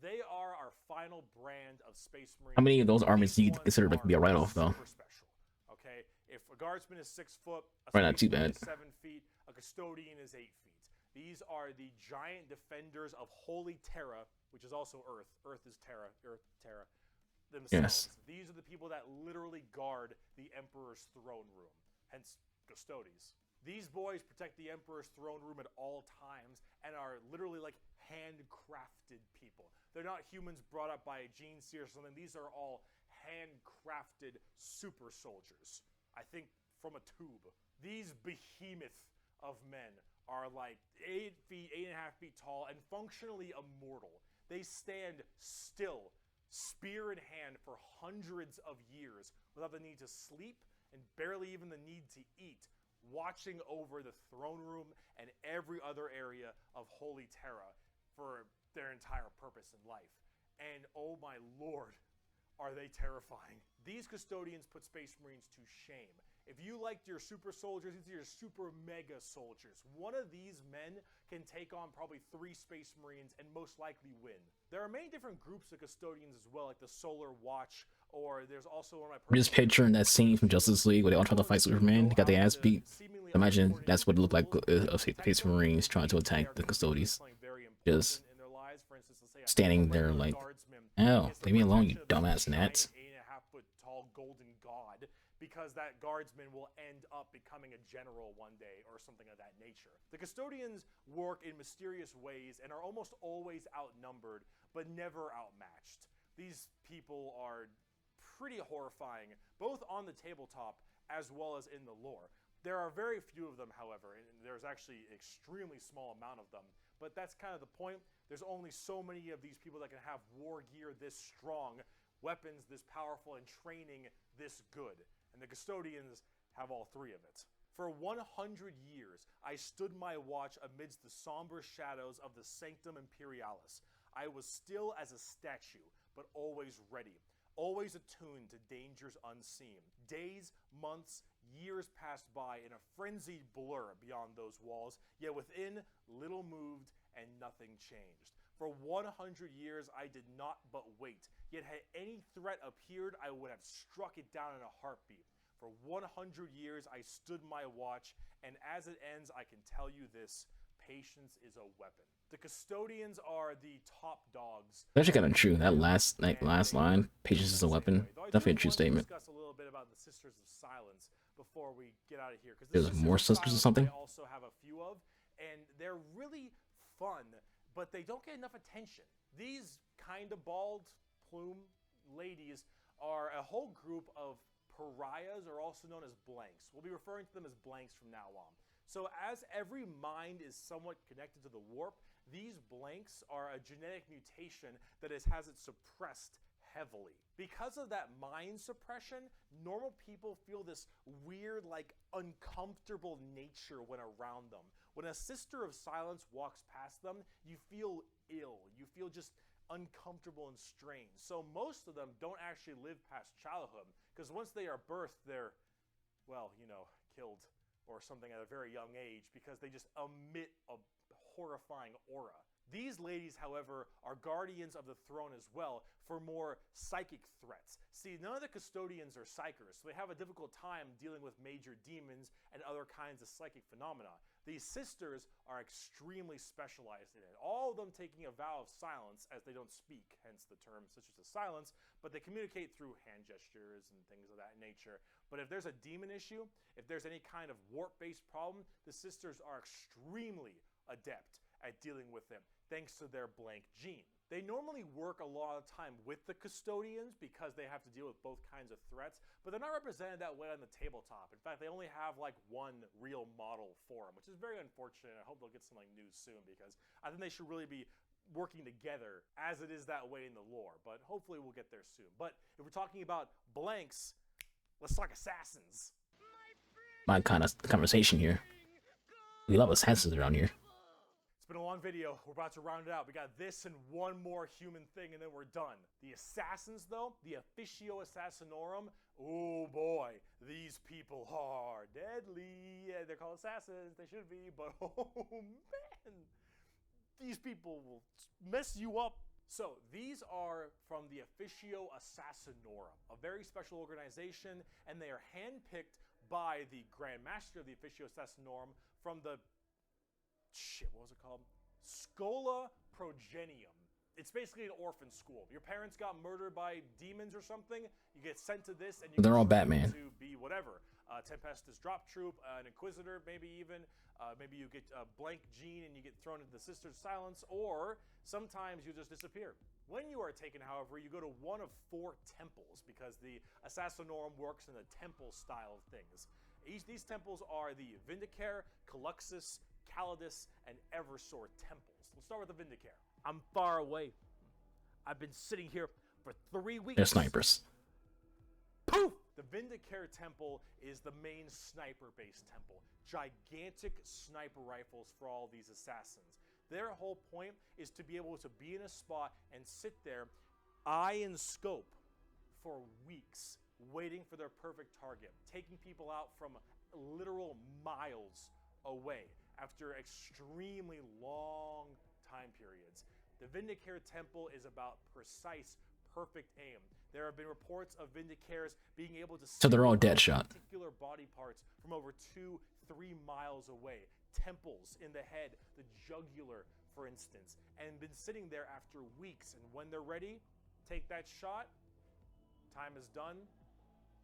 They are our final brand of Space Marines. How many of those armies do you These consider ones like to be a write-off though? super special, okay? If a guardsman is 6 foot, a Probably not Space too Marine bad. is 7 feet, a custodian is 8 feet. These are the giant defenders of Holy Terra, which is also Earth. Earth is Terra. Earth, Terra. Themselves. Yes. These are the people that literally guard the Emperor's throne room, hence custodians. These boys protect the Emperor's throne room at all times and are literally like handcrafted people. They're not humans brought up by a gene seer or something. These are all handcrafted super soldiers. I think from a tube. These behemoth of men are like 8 feet, 8.5 feet tall, and functionally immortal. They stand still, spear in hand, for hundreds of years without the need to sleep and barely even the need to eat, watching over the throne room and every other area of Holy Terra for their entire purpose in life. And oh my lord, are they terrifying. These custodians put Space Marines to shame. If you liked your super soldiers, these are your super mega soldiers. One of these men can take on probably 3 Space Marines and most likely win. There are many different groups of custodians as well, like the Solar Watch, or there's also one of my I'm just picturing that scene from Justice League where they all try to fight Superman. They got their ass beat. Imagine that's what it looked like of Space Marines trying to attack the Custodians. Just standing there like, oh, leave me alone, you dumbass gnats. 8.5 foot tall golden god, because that guardsman will end up becoming a general one day or something of that nature. The custodians work in mysterious ways and are almost always outnumbered, but never outmatched. These people are pretty horrifying, both on the tabletop as well as in the lore. There are very few of them, however, and there's actually an extremely small amount of them, but that's kind of the point. There's only so many of these people that can have war gear this strong, weapons this powerful, and training this good. And the custodians have all 3 of it. For 100 years, I stood my watch amidst the somber shadows of the Sanctum Imperialis. I was still as a statue, but always ready, always attuned to dangers unseen. Days, months, years passed by in a frenzied blur beyond those walls, yet within, little moved and nothing changed. For 100 years, I did not but wait, yet had any threat appeared, I would have struck it down in a heartbeat. For 100 years, I stood my watch, and as it ends, I can tell you this: patience is a weapon. The custodians are the top dogs. That's actually kind of true. That last line, patience is a weapon. Definitely a true statement. Discuss a little bit about the Sisters of Silence before we get out of here, because There's more sisters or something? I also have a few of, and they're really fun, but they don't get enough attention. These kind of bald plume ladies are a whole group of pariahs, or also known as blanks. We'll be referring to them as blanks from now on. So as every mind is somewhat connected to the warp, these blanks are a genetic mutation that has it suppressed heavily. Because of that mind suppression, normal people feel this weird, like, uncomfortable nature when around them. When a Sister of Silence walks past them, you feel ill. You feel just uncomfortable and strange. So most of them don't actually live past childhood, because once they are birthed, they're, well, you know, killed or something at a very young age, because they just emit a horrifying aura. These ladies, however, are guardians of the throne as well for more psychic threats. See, none of the custodians are psychers, so they have a difficult time dealing with major demons and other kinds of psychic phenomena. These sisters are extremely specialized in it, all of them taking a vow of silence as they don't speak, hence the term Sisters of Silence, but they communicate through hand gestures and things of that nature. But if there's a demon issue, if there's any kind of warp-based problem, the sisters are extremely adept at dealing with them, thanks to their blank gene. They normally work a lot of time with the Custodians because they have to deal with both kinds of threats, but they're not represented that way on the tabletop. In fact, they only have like one real model for them, which is very unfortunate. I hope they'll get some like news soon because I think they should really be working together as it is that way in the lore, but hopefully we'll get there soon. But if we're talking about blanks, let's talk assassins. My kind of conversation here. We love assassins around here. It's been a long video. We're about to round it out. We got this and one more human thing, and then we're done. The assassins, though, the Officio Assassinorum, oh boy, these people are deadly. Yeah, they're called assassins. They should be, but oh man, these people will mess you up. So these are from the Officio Assassinorum, a very special organization, and they are handpicked by the Grand Master of the Officio Assassinorum from the what was it called? Schola Progenium. It's basically an orphan school. Your parents got murdered by demons or something. You get sent to this, and they're all Batman. To be whatever. Tempestus Drop Troop, an Inquisitor, maybe even. Maybe you get a blank gene and you get thrown into the Sisters of Silence, or sometimes you just disappear. When you are taken, however, you go to one of 4 temples because the Assassinorum works in the temple style of things. These temples are the Vindicare, Caluxus, Calidus, and Eversor temples. Let's start with the Vindicare. I'm far away. I've been sitting here for 3 weeks. They're snipers. Poof! The Vindicare temple is the main sniper-based temple. Gigantic sniper rifles for all these assassins. Their whole point is to be able to be in a spot and sit there, eye and scope, for weeks, waiting for their perfect target, taking people out from literal miles away after extremely long time periods. The Vindicare temple is about precise, perfect aim. There have been reports of Vindicares being able to So they're all dead shot. Particular body parts from over 2-3 miles away. Temples in the head, the jugular, for instance, and been sitting there after weeks. And when they're ready, take that shot. Time is done.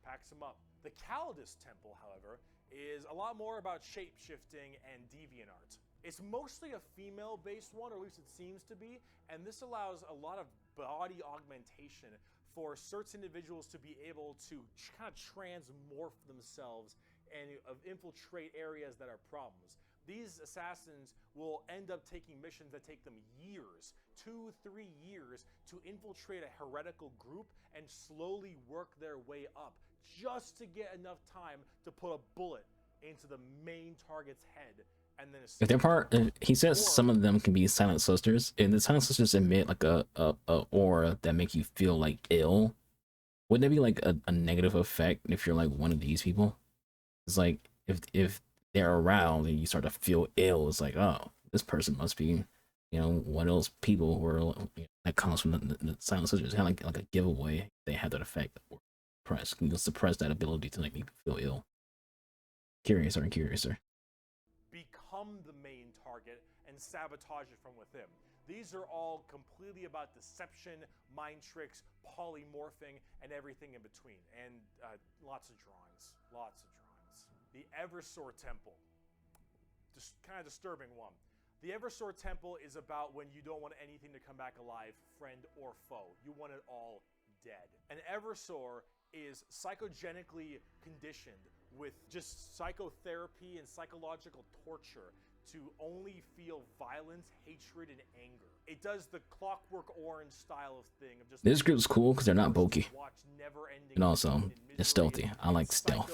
Packs them up. The Calidus temple, however, is a lot more about shape-shifting and deviant art. It's mostly a female-based one, or at least it seems to be, and this allows a lot of body augmentation for certain individuals to be able to kind of transmorph themselves and infiltrate areas that are problems. These assassins will end up taking missions that take them years, 2-3 years, to infiltrate a heretical group and slowly work their way up, just to get enough time to put a bullet into the main target's head. And then If they're part, he says some of them can be silent sisters, and the silent sisters emit like a aura that make you feel like ill. Wouldn't that be like a negative effect if you're like one of these people? It's like if they're around and you start to feel ill, it's like, oh, this person must be, you know, one of those people who are, you know, that comes from the silent sisters. Kind of like a giveaway. They have that effect. Or you can suppress that ability to make people feel ill. Curious, sir. Become the main target and sabotage it from within. These are all completely about deception, mind tricks, polymorphing, and everything in between. And lots of drawings. The Eversor Temple. Just kind of disturbing one. The Eversor Temple is about when you don't want anything to come back alive, friend or foe. You want it all dead. An Eversor is psychogenically conditioned with just psychotherapy and psychological torture to only feel violence, hatred, and anger. It does the Clockwork Orange style of thing of just. This group's cool because they're not bulky, and also it's stealthy. I like stealth.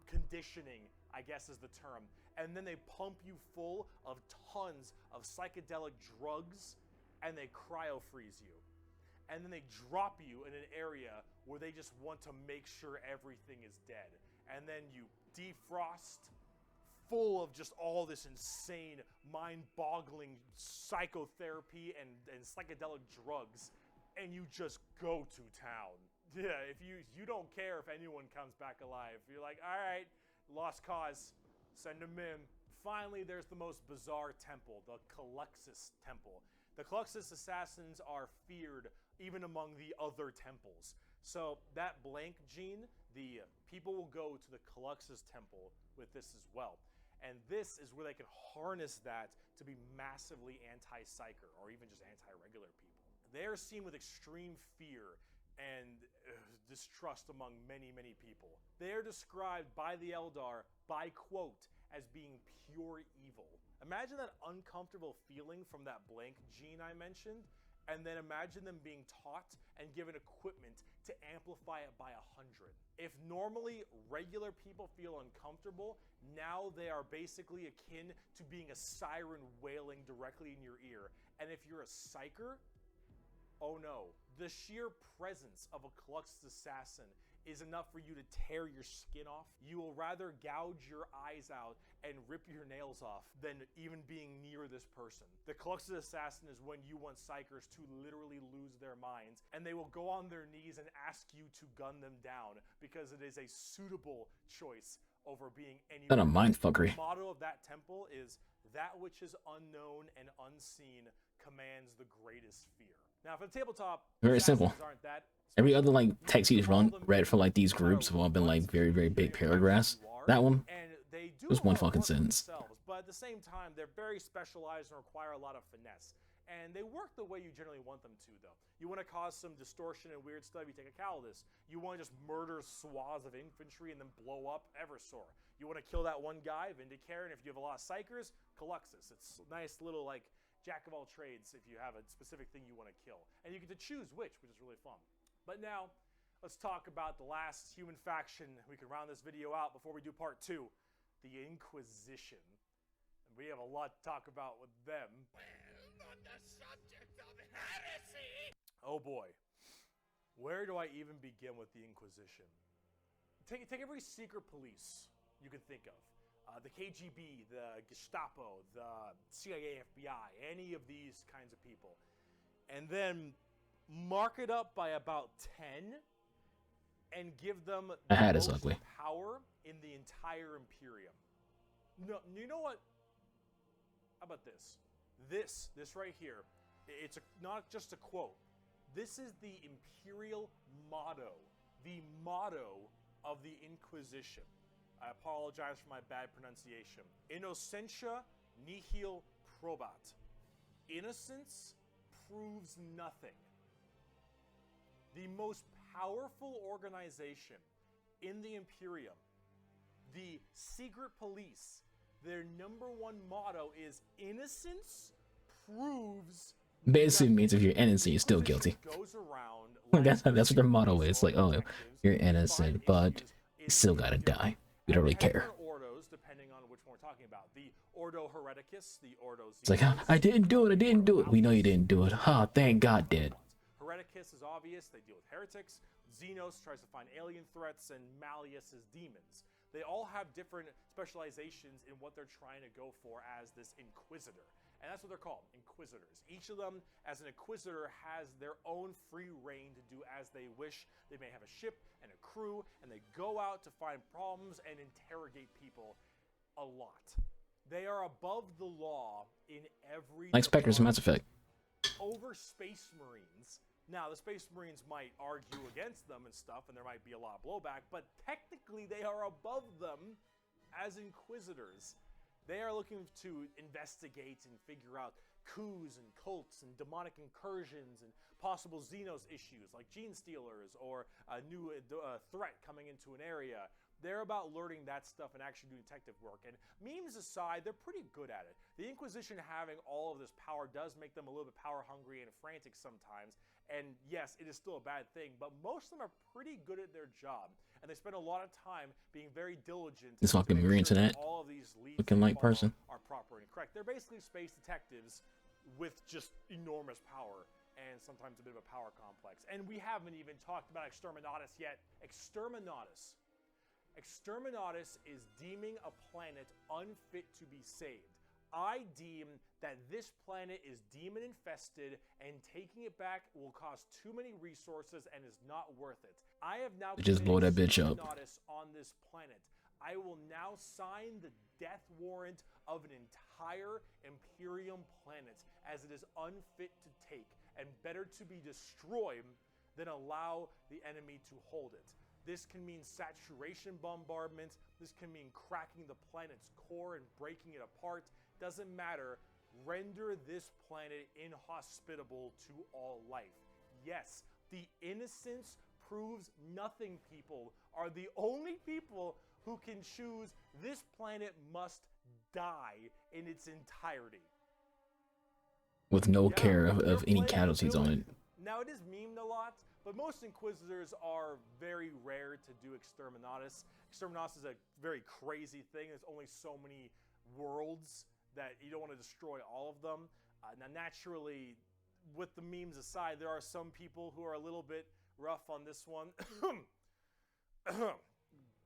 Conditioning, I guess, is the term. And then they pump you full of tons of psychedelic drugs, and they cryo freeze you. And then they drop you in an area where they just want to make sure everything is dead. And then you defrost, full of just all this insane, mind-boggling psychotherapy and psychedelic drugs, and you just go to town. Yeah, if you don't care if anyone comes back alive. You're like, all right, lost cause, send them in. Finally, there's the most bizarre temple, the Caluxus Temple. The Caluxus assassins are feared even among the other temples. So that blank gene, the people will go to the Caluxus Temple with this as well. And this is where they can harness that to be massively anti-psyker or even just anti-regular people. They are seen with extreme fear and distrust among many, many people. They are described by the Eldar, by quote, as being pure evil. Imagine that uncomfortable feeling from that blank gene I mentioned, and then imagine them being taught and given equipment to amplify it by 100. If normally regular people feel uncomfortable, now they are basically akin to being a siren wailing directly in your ear. And if you're a psyker, oh no, the sheer presence of a Cluxed assassin is enough for you to tear your skin off. You will rather gouge your eyes out and rip your nails off than even being near this person. The Cluxed assassin is when you want psychers to literally lose their minds, and they will go on their knees and ask you to gun them down because it is a suitable choice over being any. Not a mindfuckery. The motto of that temple is, "That which is unknown and unseen commands the greatest fear." Now, for the tabletop, very simple. Aren't that Every other like text he's read for like these groups have all been like very, very big paragraphs. That one was one fucking sentence. But at the same time, they're very specialized and require a lot of finesse. And they work the way you generally want them to, though. You want to cause some distortion and weird stuff, you take a Calidus. You want to just murder swaths of infantry and then blow up Eversor. You want to kill that one guy, Vindicare, and if you have a lot of Psychers, Caluxus. It's a nice little like jack of all trades if you have a specific thing you want to kill. And you get to choose which is really fun. But now, let's talk about the last human faction. We can round this video out before we do part 2. The Inquisition. And we have a lot to talk about with them. Well, on the subject of heresy! Oh boy. Where do I even begin with the Inquisition? Take every secret police you can think of. The KGB, the Gestapo, the CIA, FBI, any of these kinds of people. And then mark it up by about 10 and give them the most power in the entire Imperium. No, you know what? How about this? This right here, it's not just a quote. This is the Imperial motto, the motto of the Inquisition. I apologize for my bad pronunciation. Innocentia nihil probat. Innocence proves nothing. The most powerful organization in the Imperium, the secret police, their #1 motto is innocence proves. Basically means if you're innocent, you're still guilty. That's what their motto is. Like, oh, you're innocent, but you still gotta die. We don't really care. Ordos, depending on which one we're talking about. The Ordo Hereticus, the Ordo Xenos. It's like, I didn't do it. We know you didn't do it. Huh, thank God did. Hereticus is obvious. They deal with heretics. Xenos tries to find alien threats, and Malleus is demons. They all have different specializations in what they're trying to go for as this Inquisitor. And that's what they're called, Inquisitors. Each of them, as an Inquisitor, has their own free reign to do as they wish. They may have a ship and a crew, and they go out to find problems and interrogate people a lot. They are above the law in every... Like Spectres in Mass Effect. Over Space Marines. Now, the Space Marines might argue against them and stuff, and there might be a lot of blowback, but technically they are above them as Inquisitors. They are looking to investigate and figure out coups and cults and demonic incursions and possible Xenos issues like gene stealers or a new threat coming into an area. They're about learning that stuff and actually doing detective work. And memes aside, they're pretty good at it. The Inquisition having all of this power does make them a little bit power hungry and frantic sometimes. And yes, it is still a bad thing, but most of them are pretty good at their job. And they spend a lot of time being very diligent. This fucking mirror internet. All of these leads looking like person are proper and correct. They're basically space detectives with just enormous power and sometimes a bit of a power complex. And we haven't even talked about Exterminatus yet. Exterminatus is deeming a planet unfit to be saved. I deem that this planet is demon infested and taking it back will cost too many resources and is not worth it. I have now just blow that bitch up on this planet. I will now sign the death warrant of an entire Imperium planet as it is unfit to take and better to be destroyed than allow the enemy to hold it. This can mean saturation bombardment. This can mean cracking the planet's core and breaking it apart. Doesn't matter. render this planet inhospitable to all life. Yes, the innocence proves nothing people are the only people who can choose this planet must die in its entirety. With no care they're of any playing the casualties on it. villain. Now, it is memed a lot, but most Inquisitors are very rare to do Exterminatus. Exterminatus is a very crazy thing. There's only so many worlds that you don't want to destroy all of them. Now, naturally, with the memes aside, there are some people who are a little bit rough on this one.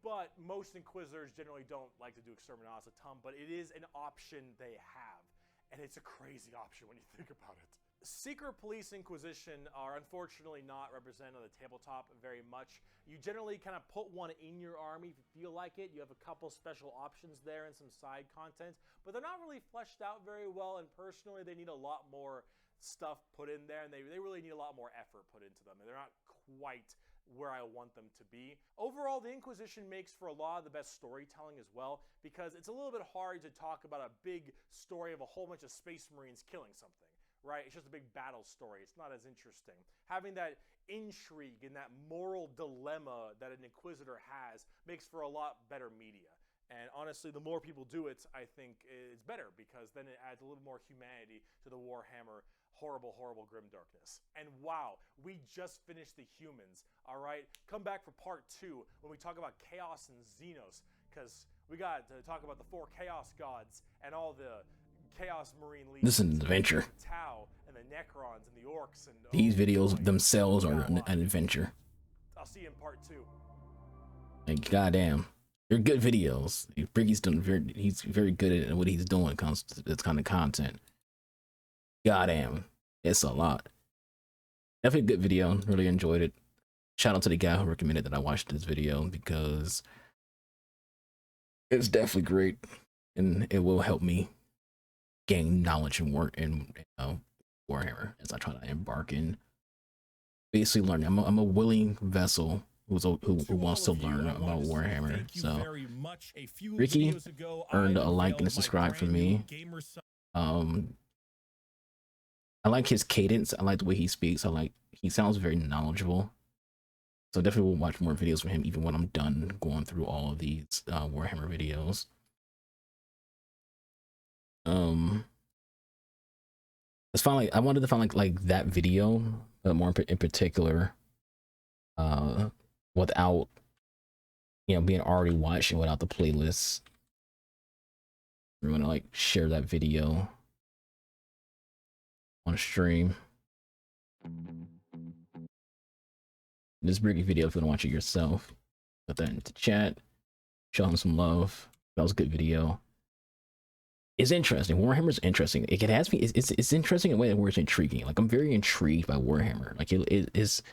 But most Inquisitors generally don't like to do Exterminatus a ton, but it is an option they have. And it's a crazy option when you think about it. Secret Police Inquisition are unfortunately not represented on the tabletop very much. You generally kind of put one in your army if you feel like it. You have a couple special options there and some side content, but they're not really fleshed out very well, and personally they need a lot more stuff put in there, and they really need a lot more effort put into them, and they're not quite where I want them to be. Overall, the Inquisition makes for a lot of the best storytelling as well, because it's a little bit hard to talk about a big story of a whole bunch of Space Marines killing something, right? It's just a big battle story. It's not as interesting. Having that intrigue and that moral dilemma that an Inquisitor has makes for a lot better media. And honestly, the more people do it, I think it's better, because then it adds a little more humanity to the Warhammer horrible, horrible grimdarkness. And wow, we just finished the humans, all right? Come back for part 2 when we talk about Chaos and Xenos, because we got to talk about the 4 Chaos Gods and all the Chaos Marine leaders. This is an adventure. Tau and the Necrons and the Orcs and These videos boy, themselves we are got a an lot. adventure. I'll see you in part 2. Like, goddamn, they're good videos. Bricky's done he's very good at what he's doing when it comes to this kind of content. Goddamn, it's a lot. Definitely a good video. Really enjoyed it. Shout out to the guy who recommended that I watched this video, because it's definitely great, and it will help me gain knowledge and work in Warhammer as I try to embark in basically learning. I'm a willing vessel who wants to learn about Warhammer. So Bricky earned a like and a subscribe from me. I like his cadence. I like the way he speaks. He sounds very knowledgeable. So definitely will watch more videos from him even when I'm done going through all of these Warhammer videos. It's finally, I wanted to find like that video, but more in particular, without being already watched and without the playlist. I'm gonna like share that video on stream. This Bricky video, if you want to watch it yourself, put that into chat. Show him some love. That was a good video. It's interesting. Warhammer's interesting. It has me. It's interesting in a way where it's intriguing. Like, I'm very intrigued by Warhammer. Like, it's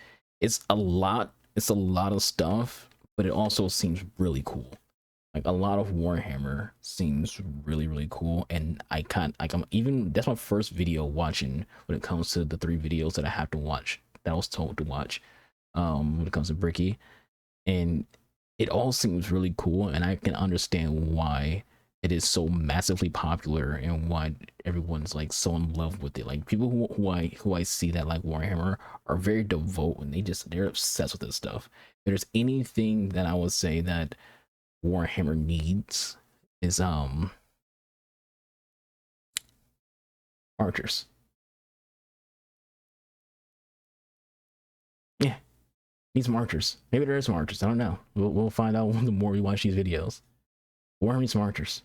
a lot. It's a lot of stuff, but it also seems really cool. Like, a lot of Warhammer seems really, really cool, and that's my first video watching when it comes to the 3 videos that I have to watch, that I was told to watch, when it comes to Bricky, and it all seems really cool, and I can understand why it is so massively popular and why everyone's like so in love with it. Like, people who I see that like Warhammer are very devout, and they're obsessed with this stuff. If there's anything that I would say that Warhammer needs is archers. Yeah, needs some archers. Maybe there is some archers. I don't know. We'll find out the more we watch these videos. Warhammer needs some archers.